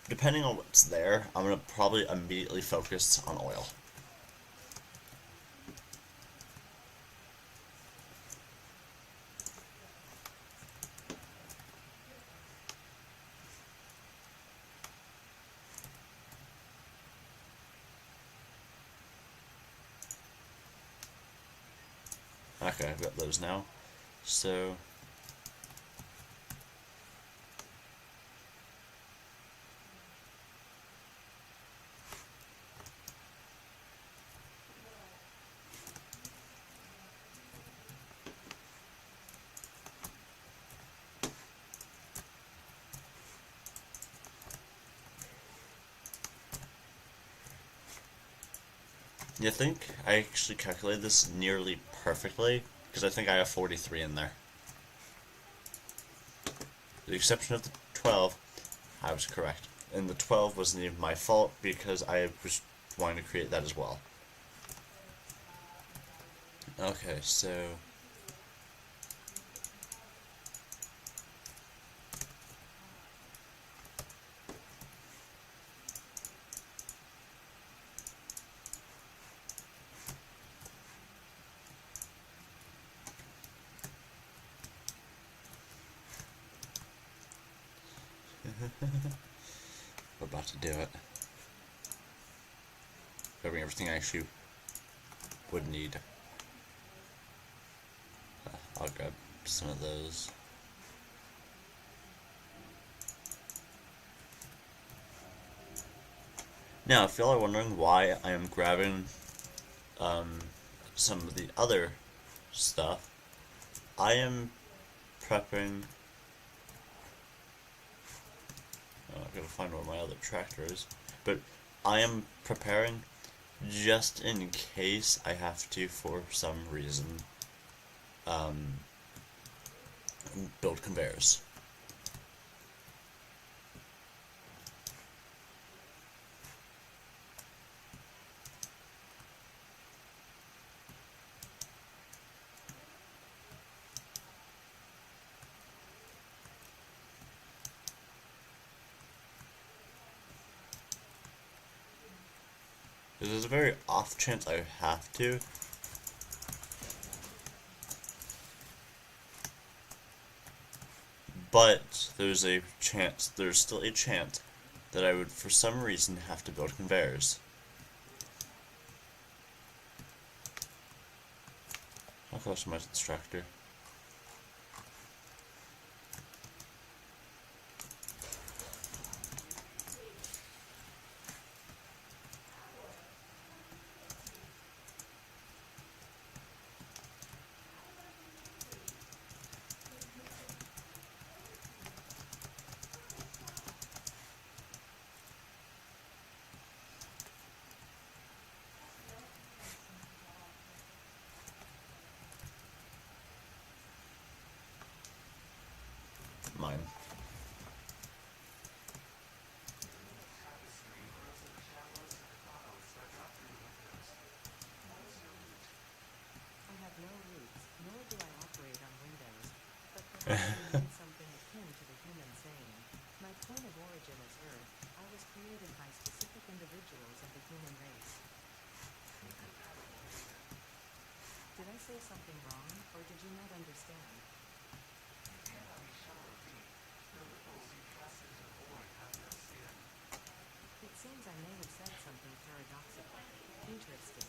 Depending on what's there, I'm gonna probably immediately focus on oil. Okay, I've got those now. So you think I actually calculated this nearly perfectly? Because I think I have 43 in there. With the exception of the 12, I was correct. And the 12 wasn't even my fault because I was wanting to create that as well. Okay, so we're about to do it. Grabbing everything I actually would need. I'll grab some of those. Now, if y'all are wondering why I am grabbing some of the other stuff, I am prepping. Oh, I gotta find where my other tractor is. But I am preparing just in case I have to, for some reason, build conveyors. There's a very off chance I have to. But there's still a chance that I would for some reason have to build conveyors. How close am I to this tractor? Mine. I have no roots, nor do I operate on Windows, but perhaps you mean something akin to the human saying, my point of origin is Earth, I was created by specific individuals of the human race. Did I say something wrong, or did you not understand? It seems I may have said something paradoxical. Interesting.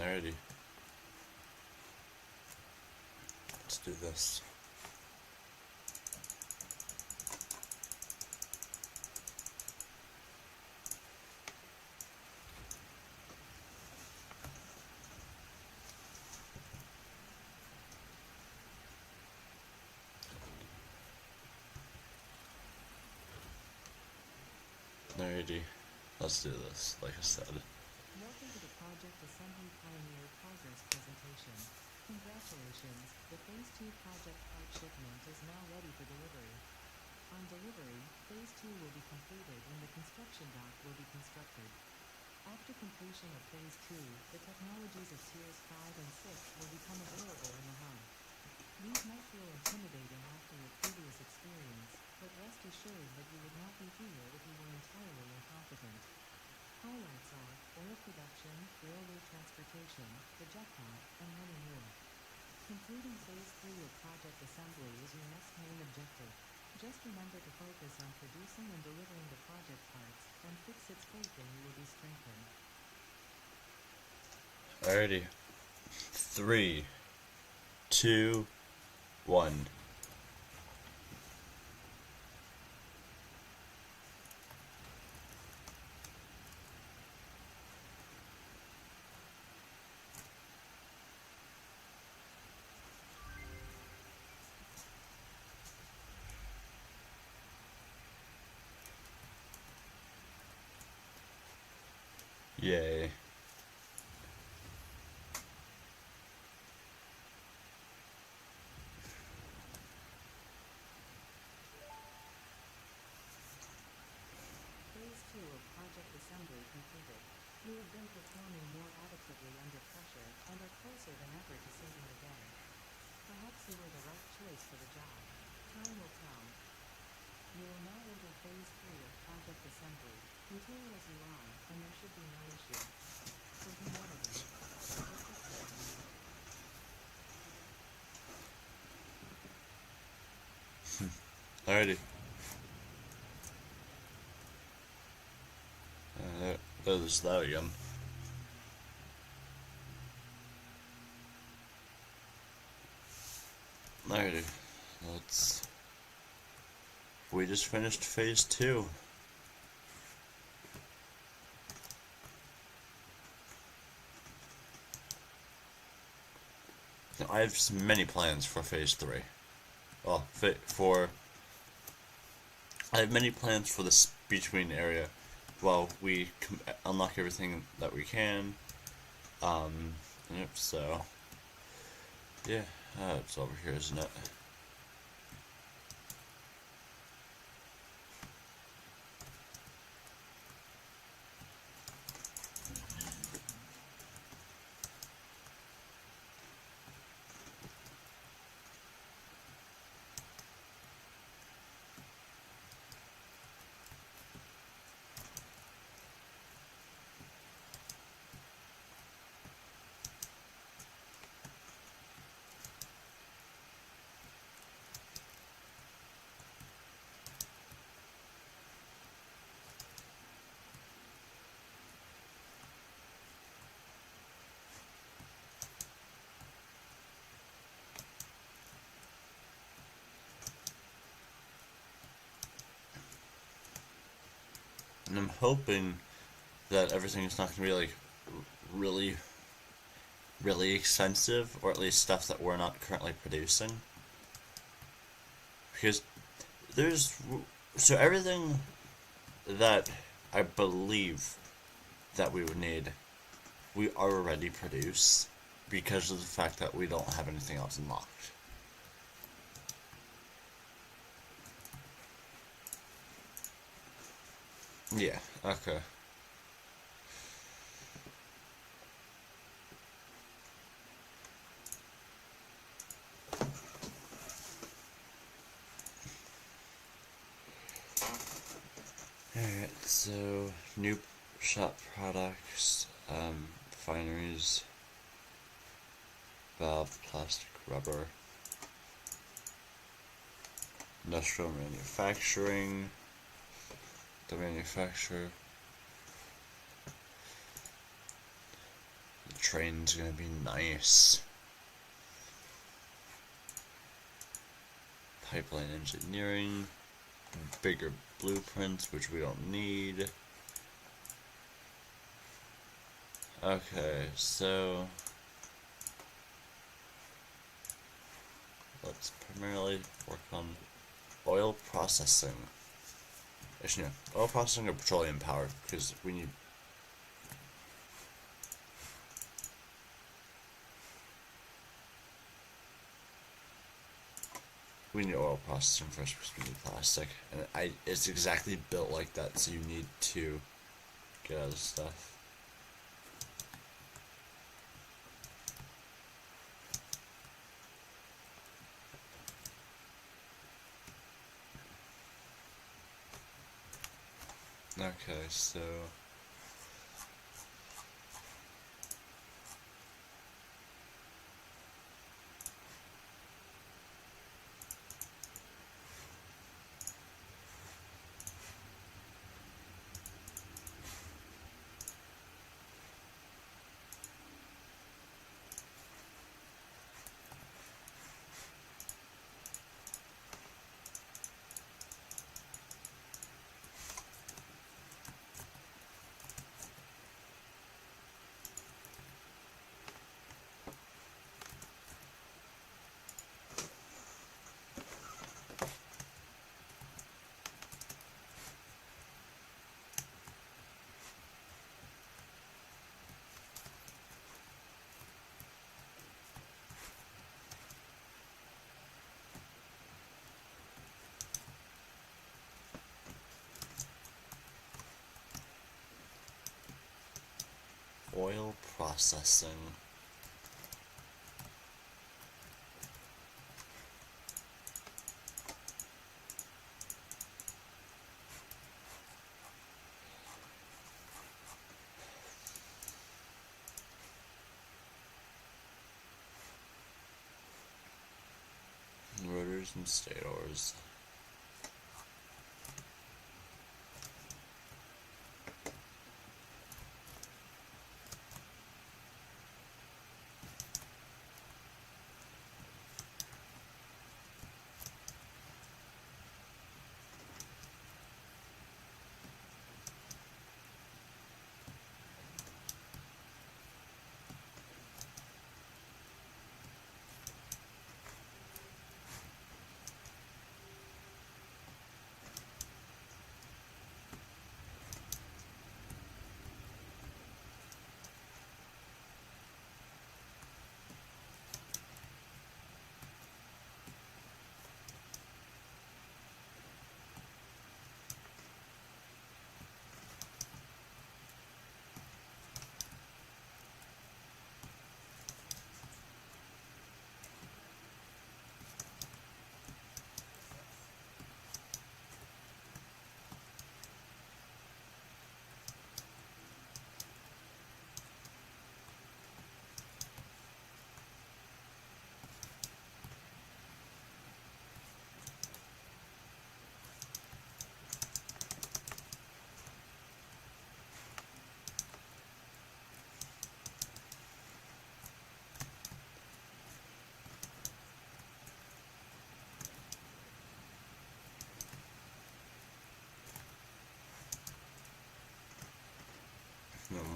Alrighty. Let's do this. Alrighty. Let's do this, like I said. Welcome to the Project Assembly Pioneer Progress presentation. Congratulations, the Phase 2 project part shipment is now ready for delivery. On delivery, Phase 2 will be completed and the construction dock will be constructed. After completion of Phase 2, the technologies of Tiers 5 and 6 will become available in the hub. These might feel intimidating after your previous experience, but rest assured that you would not be here if you were entirely incompetent. Highlights are oil production, railway transportation, the jetpack, and many more. Completing Phase 3 of project assembly is your next main objective. Just remember to focus on producing and delivering the project parts, and fix its faith and you will be strengthened. Alrighty. 3, 2, 1. Yay. Phase 2 of project assembly completed. You have been performing more adequately under pressure, and are closer than ever to saving the day. Perhaps you were the right choice for the job. Time will tell. You will now enter Phase 3 of project assembly. Material as you are, and there should be no issue. For humanity. Alrighty. There's that again. Alrighty. Let's... We just finished Phase 2. I have many plans for Phase 3. Well, I have many plans for this between area. Well, we unlock everything that we can. Yep, so... Yeah, it's over here, isn't it? And I'm hoping that everything's not gonna be like really expensive, or at least stuff that we're not currently producing. Because so everything that I believe that we would need, we already produce because of the fact that we don't have anything else unlocked. Yeah, okay. Alright, so new shop products, refineries, valve, plastic, rubber, industrial manufacturing, the train's gonna be nice. Pipeline engineering, bigger blueprints, which we don't need. Okay, so let's primarily work on oil processing. Actually, no, oil processing or petroleum power, because we need. We need oil processing first because we need plastic, and it's exactly built like that, so you need to get other stuff. Okay, so oil processing. Rotors and stators.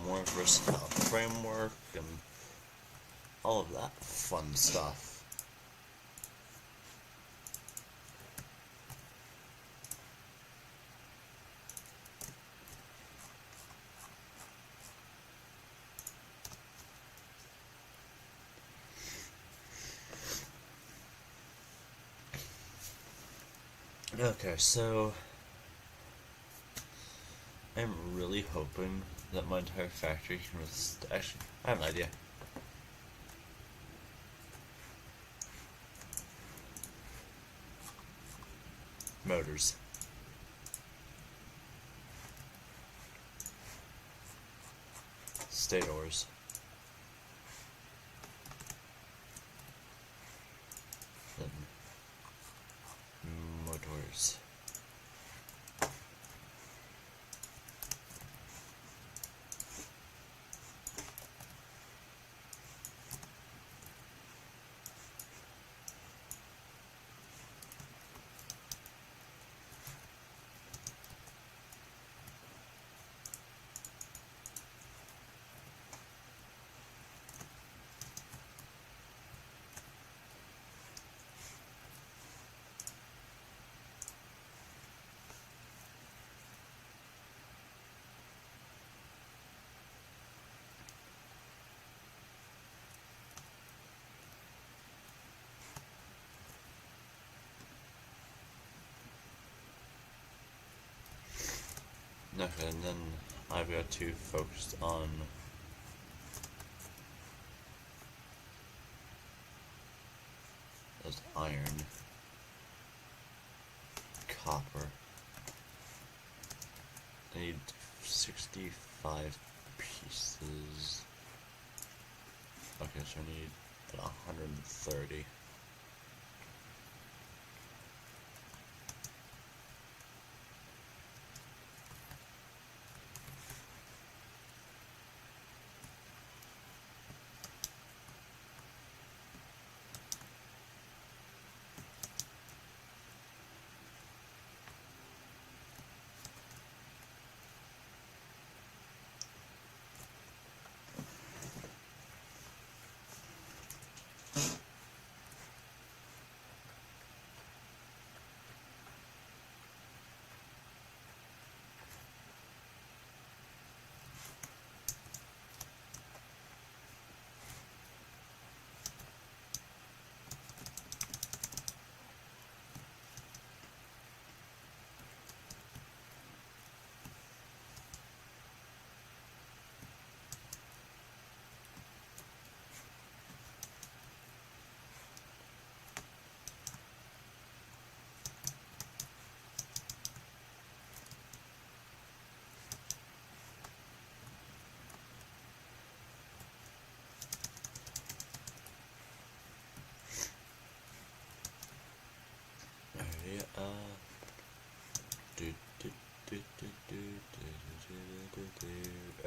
More versatile framework and all of that fun stuff. Okay, so I'm really hoping that my entire factory can actually, I have an idea. Motors. Stators. Then motors. Okay, and then I've got to focus on those iron, copper. I need 65 pieces. Okay, so I need 130.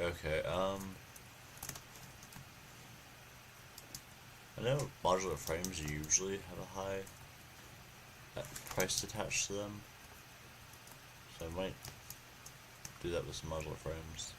Okay, okay, I know modular frames usually have a high price attached to them, so I might do that with some modular frames.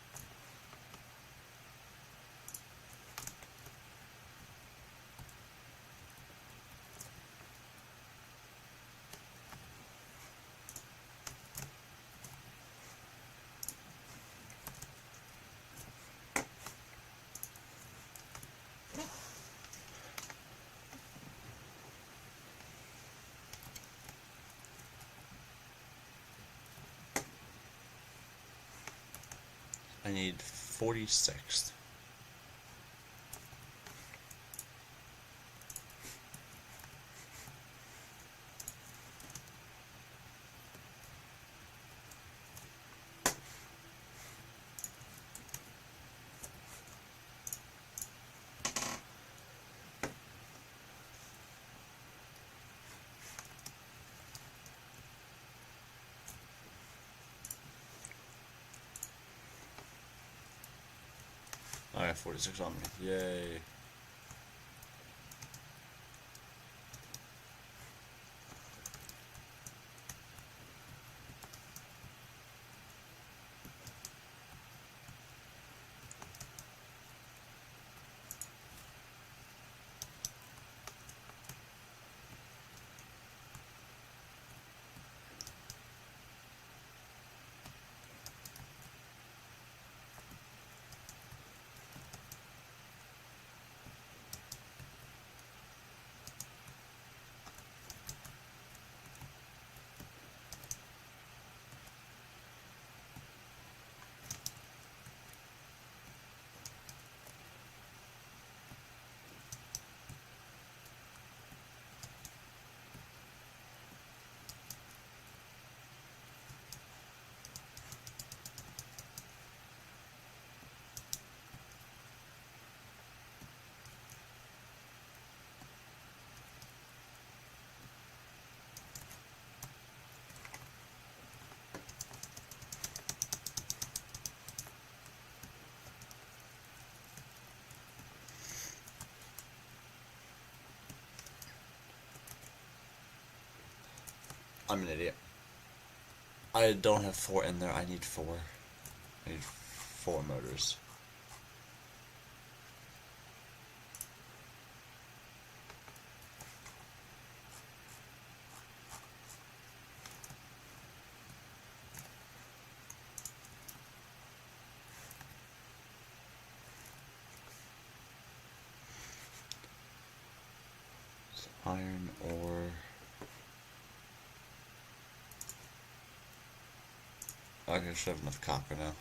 I need 46. I got 46 on me. Yay. I'm an idiot. I don't have 4 in there. I need 4. I need 4 motors. Iron ore. Okay, I should have enough copper now.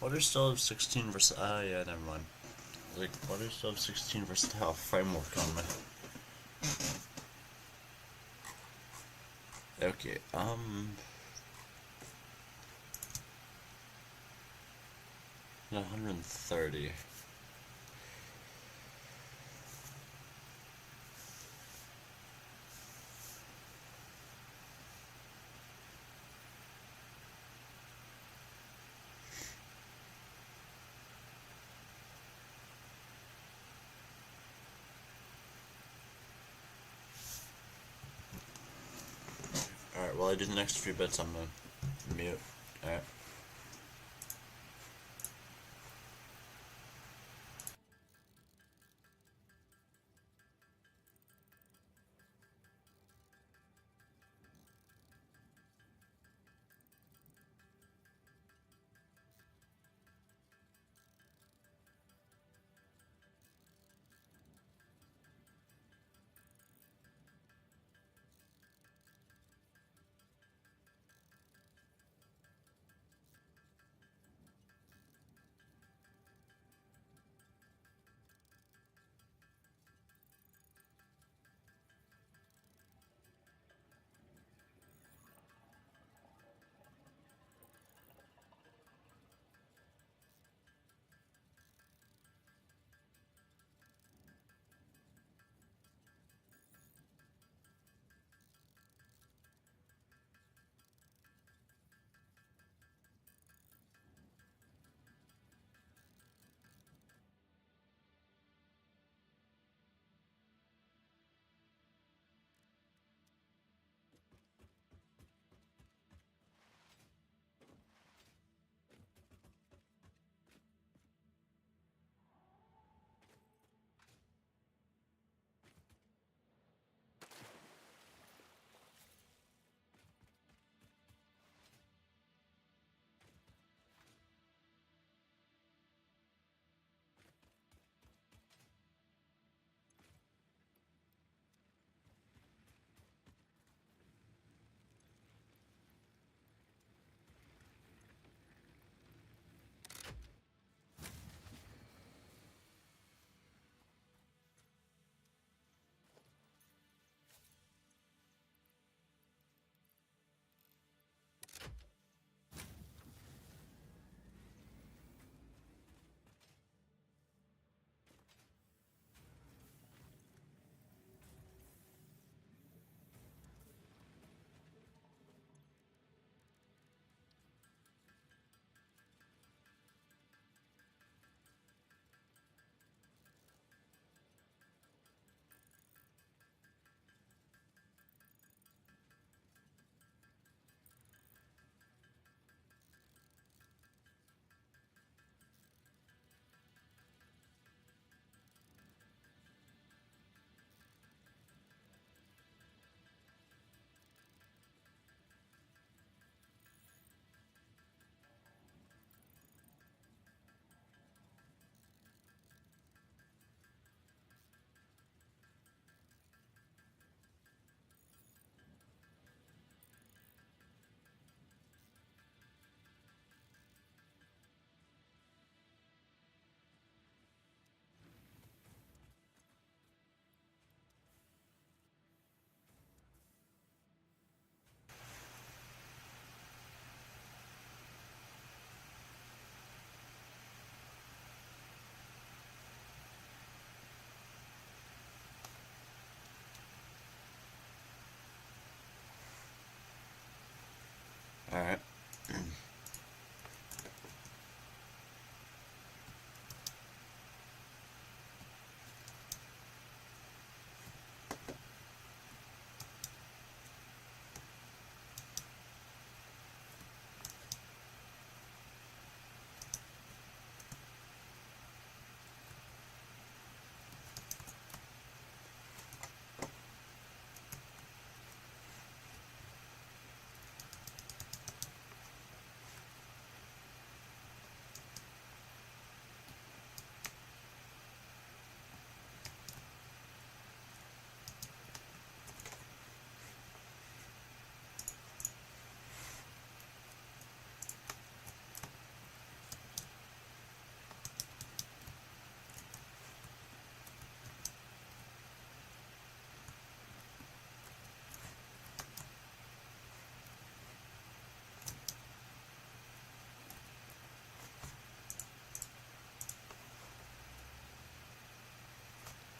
What are still 16 yeah, never mind. Like, what are still 16 versatile framework on me? Okay, 130. Alright, while I do the next few bits, I'm gonna mute. Alright.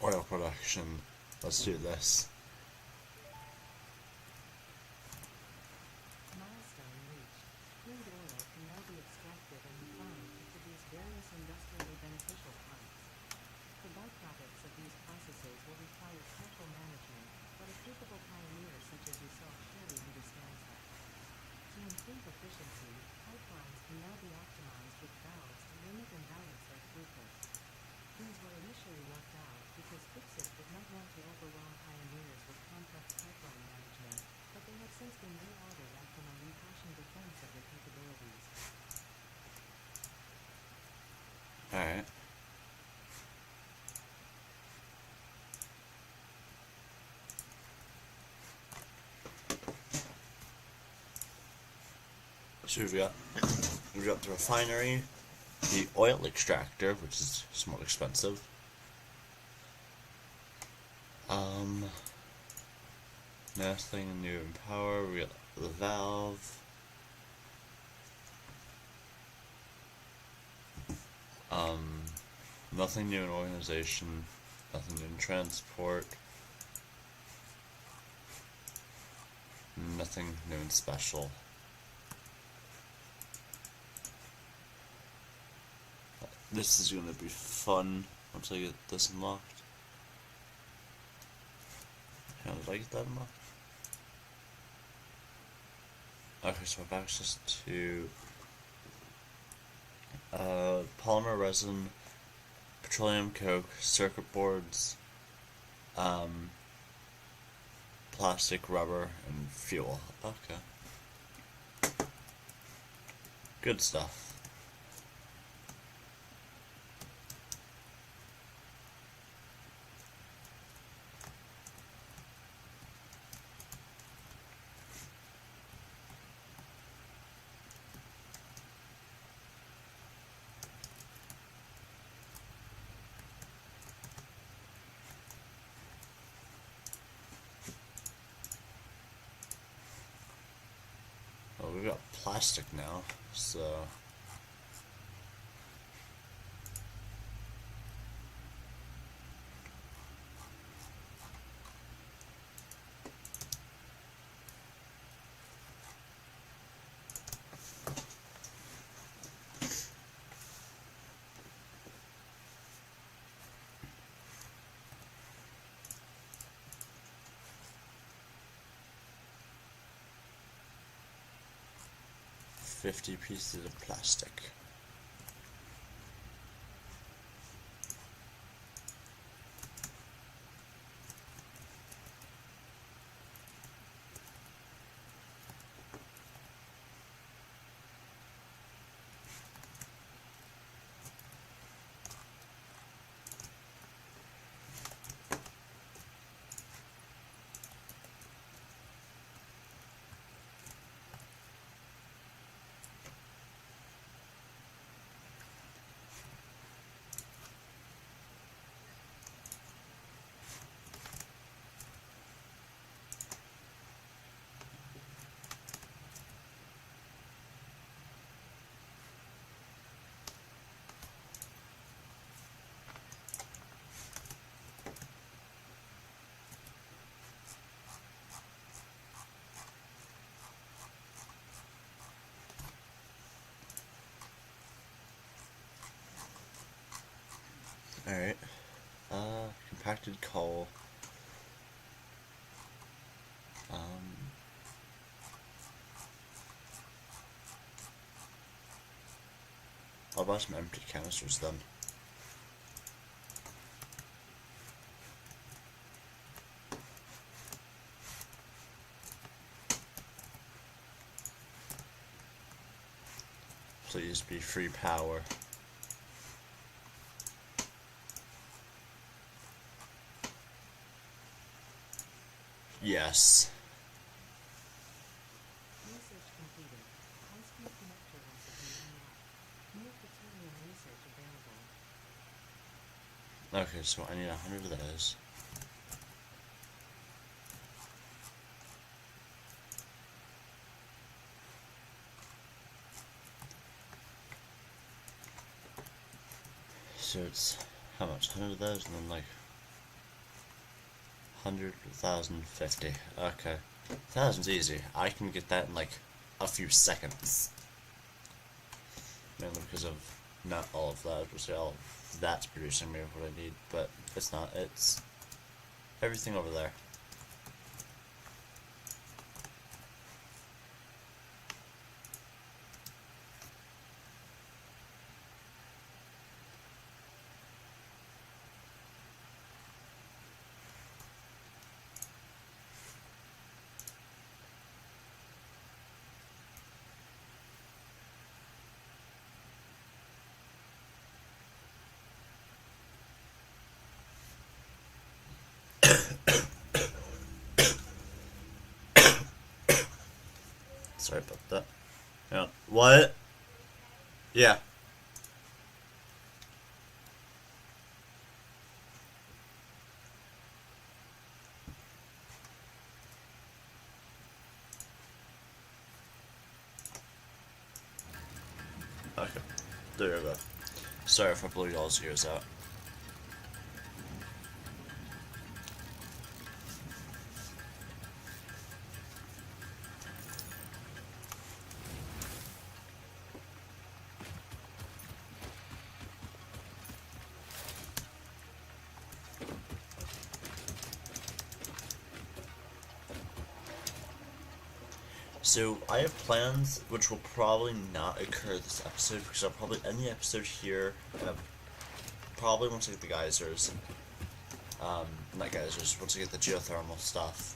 oil production. Let's do this. Milestone reached. Crude oil can now be extracted and refined to produce various industrially beneficial products. The byproducts of these processes will require careful management, but a capable pioneer such as yourself surely understands that. To improve efficiency, pipelines can now be optimized with valves to limit and balance their throughput. These were initially left out because Fixit did not want to overwhelm pioneers with complex pipeline management, but they have since been re-added after my impassioned defense of their capabilities. Alright. So we've got the refinery, the oil extractor, which is somewhat expensive. Nothing new in power. We got the valve. Nothing new in organization. Nothing new in transport. Nothing new in special. This is gonna be fun once I get this unlocked. How did I get that unlocked? Okay, so I have access to polymer resin, petroleum coke, circuit boards, plastic, rubber, and fuel. Okay. Good stuff. Well, we've got plastic now, so... $50 pieces of plastic. Alright. Compacted coal. I'll buy some empty canisters then. Please be free power. Yes. Research completed. High-speed connector recipe unlocked. New plutonium research available. Okay, so I need 100 of those. So it's how much? 100 of those, and then like 100, 1,000, 50. Okay. 1,000's easy. I can get that in like a few seconds. Mainly because of not all of that. Just all of that's producing me what I need, but it's not. It's everything over there. Sorry about that. Yeah. What? Yeah. Okay. There you go. Sorry if I blew y'all's ears out. So, I have plans which will probably not occur this episode because I'll probably end the episode here. And probably once I get the geysers, not geysers, once I get the geothermal stuff,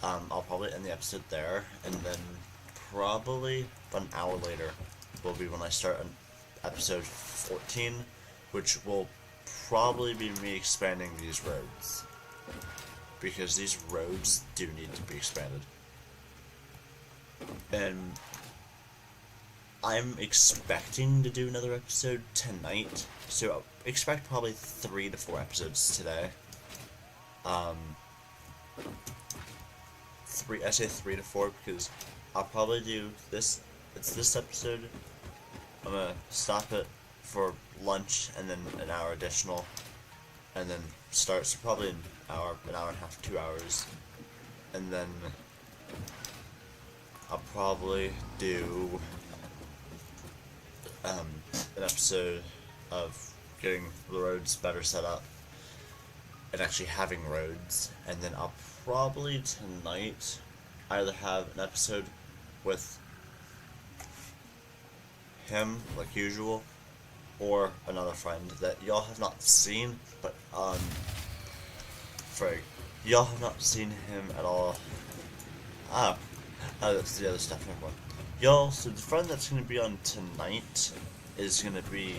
I'll probably end the episode there, and then probably about an hour later will be when I start on episode 14, which will probably be me expanding these roads. Because these roads do need to be expanded. And I'm expecting to do another episode tonight, so I'll expect probably 3 to 4 episodes today. I say 3 to 4 because I'll probably do this. It's this episode. I'm gonna stop it for lunch and then an hour additional, and then start. So probably an hour and a half, 2 hours, and then I'll probably do an episode of getting the roads better set up and actually having roads, and then I'll probably tonight either have an episode with him like usual, or another friend that y'all have not seen, but Frigg, y'all have not seen him at all. That's the other stuff. Never mind. Y'all, so the friend that's going to be on tonight is going to be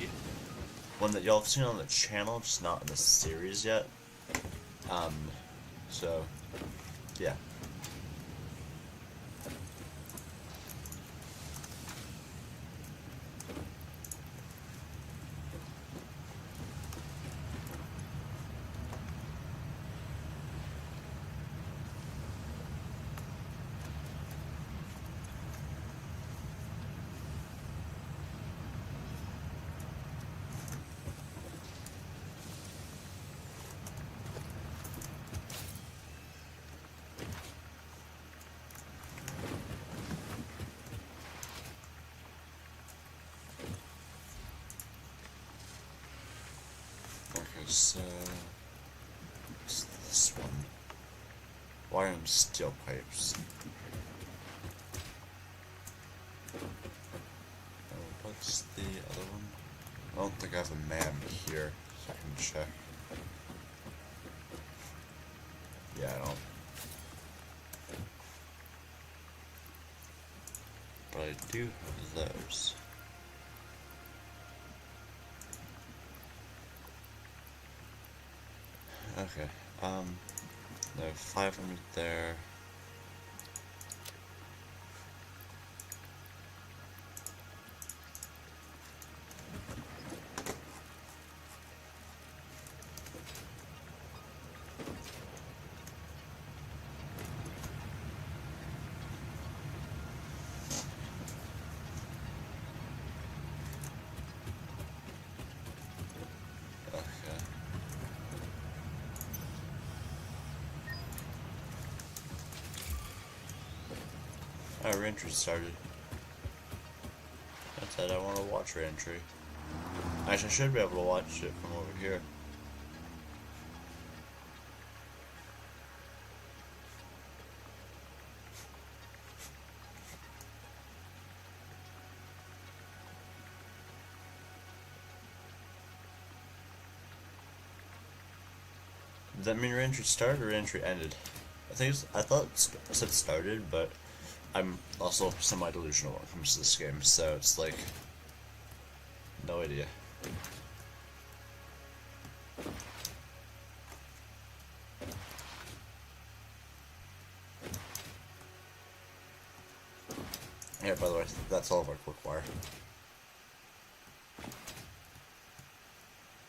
one that y'all have seen on the channel, just not in the series yet. So, yeah. Okay, so it's this one. Wire and steel pipes. What's the other one? I don't think I have a man here, so I can check. Yeah, I don't. But I do have those. Okay, there are 500 there. Okay. Our reentry started. I said I want to watch reentry. Actually, I should be able to watch it from over here. Does that mean reentry started or reentry ended? I thought it said started, but I'm also semi-delusional when it comes to this game, so it's like, no idea. Yeah, by the way, that's all of our quick wire.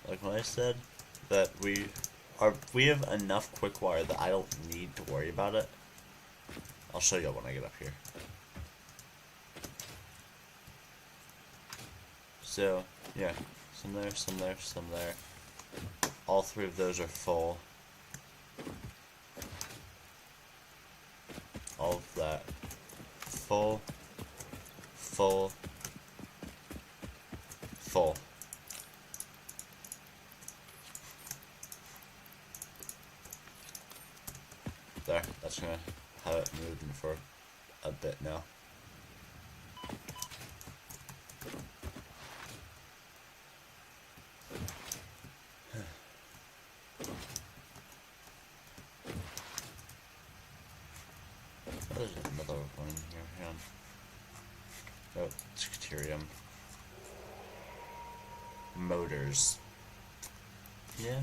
Like when I said that we have enough quick wire that I don't need to worry about it. I'll show you when I get up here. So, yeah, some there, some there, some there. All three of those are full. All of that. Full. Full. Full. There, that's gonna have it moving for a bit now. There's another one in here. Hang on. Oh, it's deuterium. Motors. Yeah.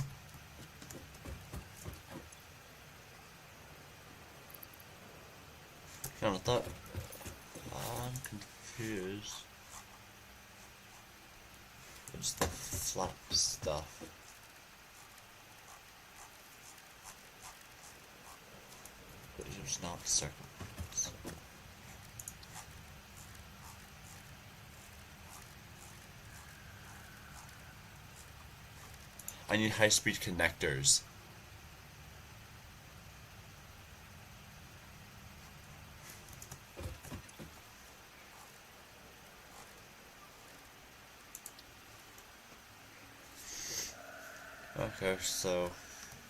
Hang on, I thought. I'm confused. It's the flat stuff. But it's not circles. I need high-speed connectors. Okay, so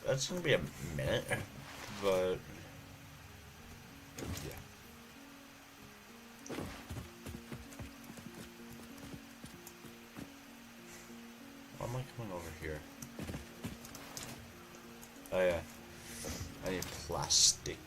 that's gonna be a minute, but yeah. Why am I coming over here? Oh yeah, I need plastic.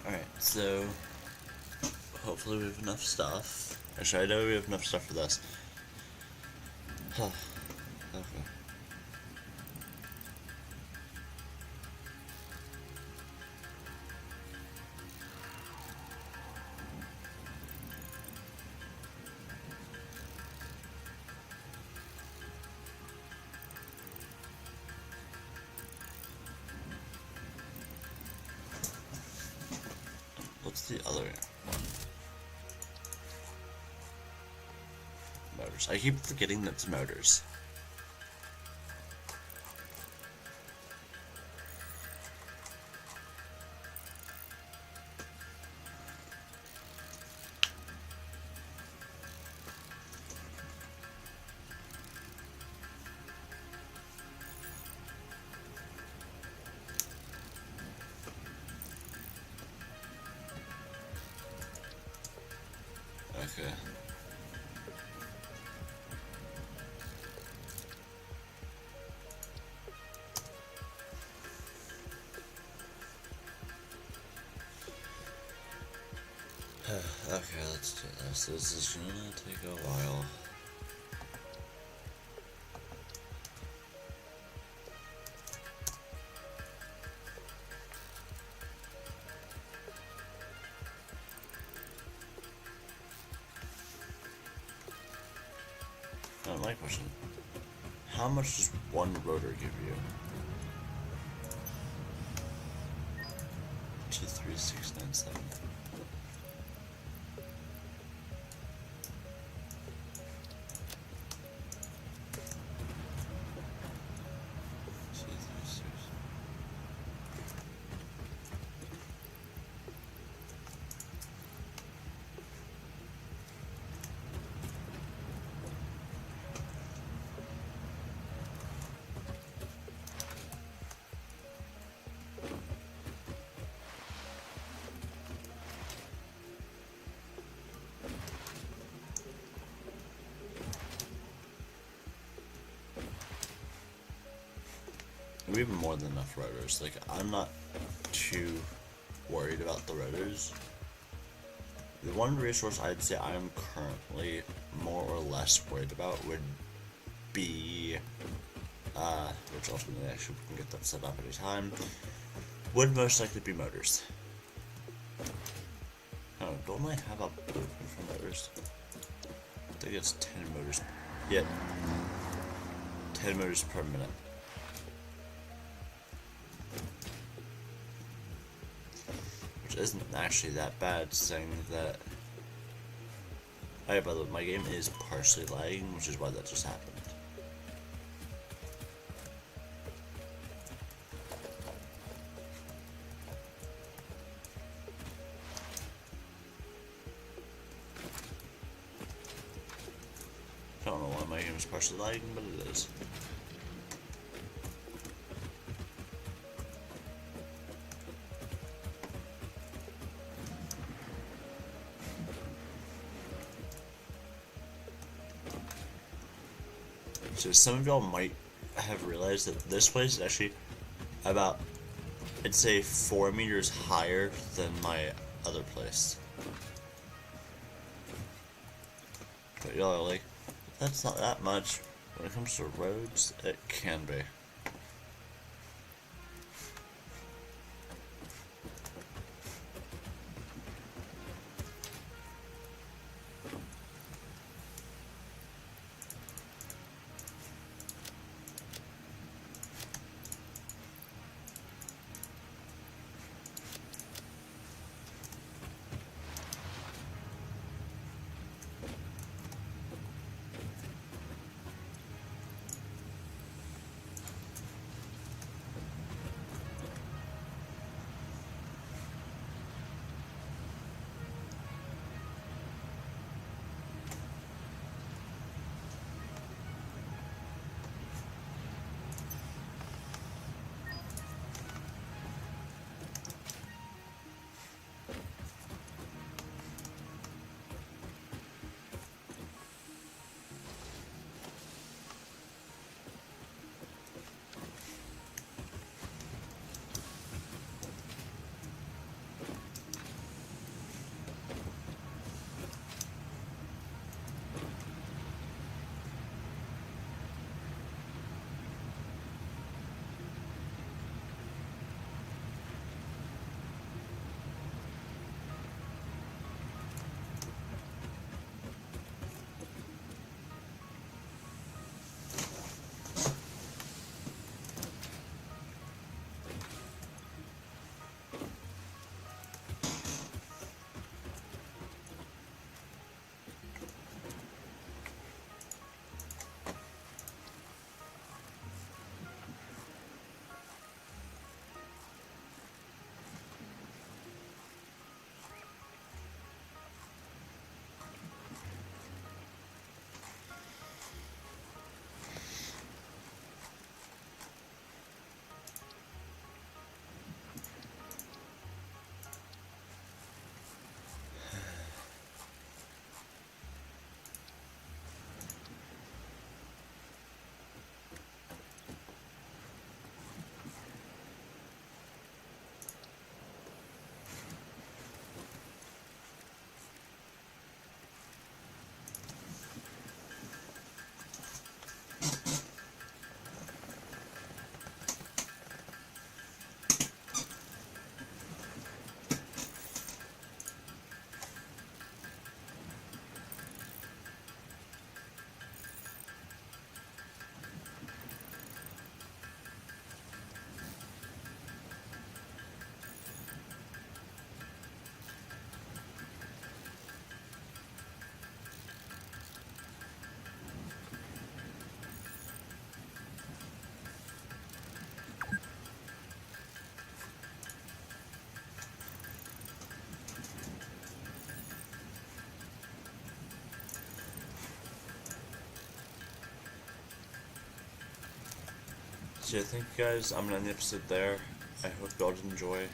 Alright, so hopefully we have enough stuff. Actually, I know we have enough stuff for this. Okay. What's the other one? Motors. I keep forgetting that's motors. Okay. Okay, let's do this. This is gonna take a while. My question. How much does one rotor give you? 23697. We have more than enough rotors. Like, I'm not too worried about the rotors. The one resource I'd say I'm currently more or less worried about would be, which ultimately actually we can get that set up any time, would most likely be motors. Oh, don't I have a blueprint for motors? I think it's 10 motors. Yeah, 10 motors per minute. Isn't actually that bad, saying that. Oh yeah, by the way, my game is partially lagging, which is why that just happened. I don't know why my game is partially lagging, but it is. So some of y'all might have realized that this place is actually about, I'd say, 4 meters higher than my other place. But y'all are like, that's not that much. When it comes to roads, it can be. So yeah, thank you guys. I'm gonna end the episode there. I hope y'all did enjoy.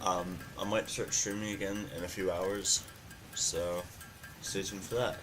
I might start streaming again in a few hours, so stay tuned for that.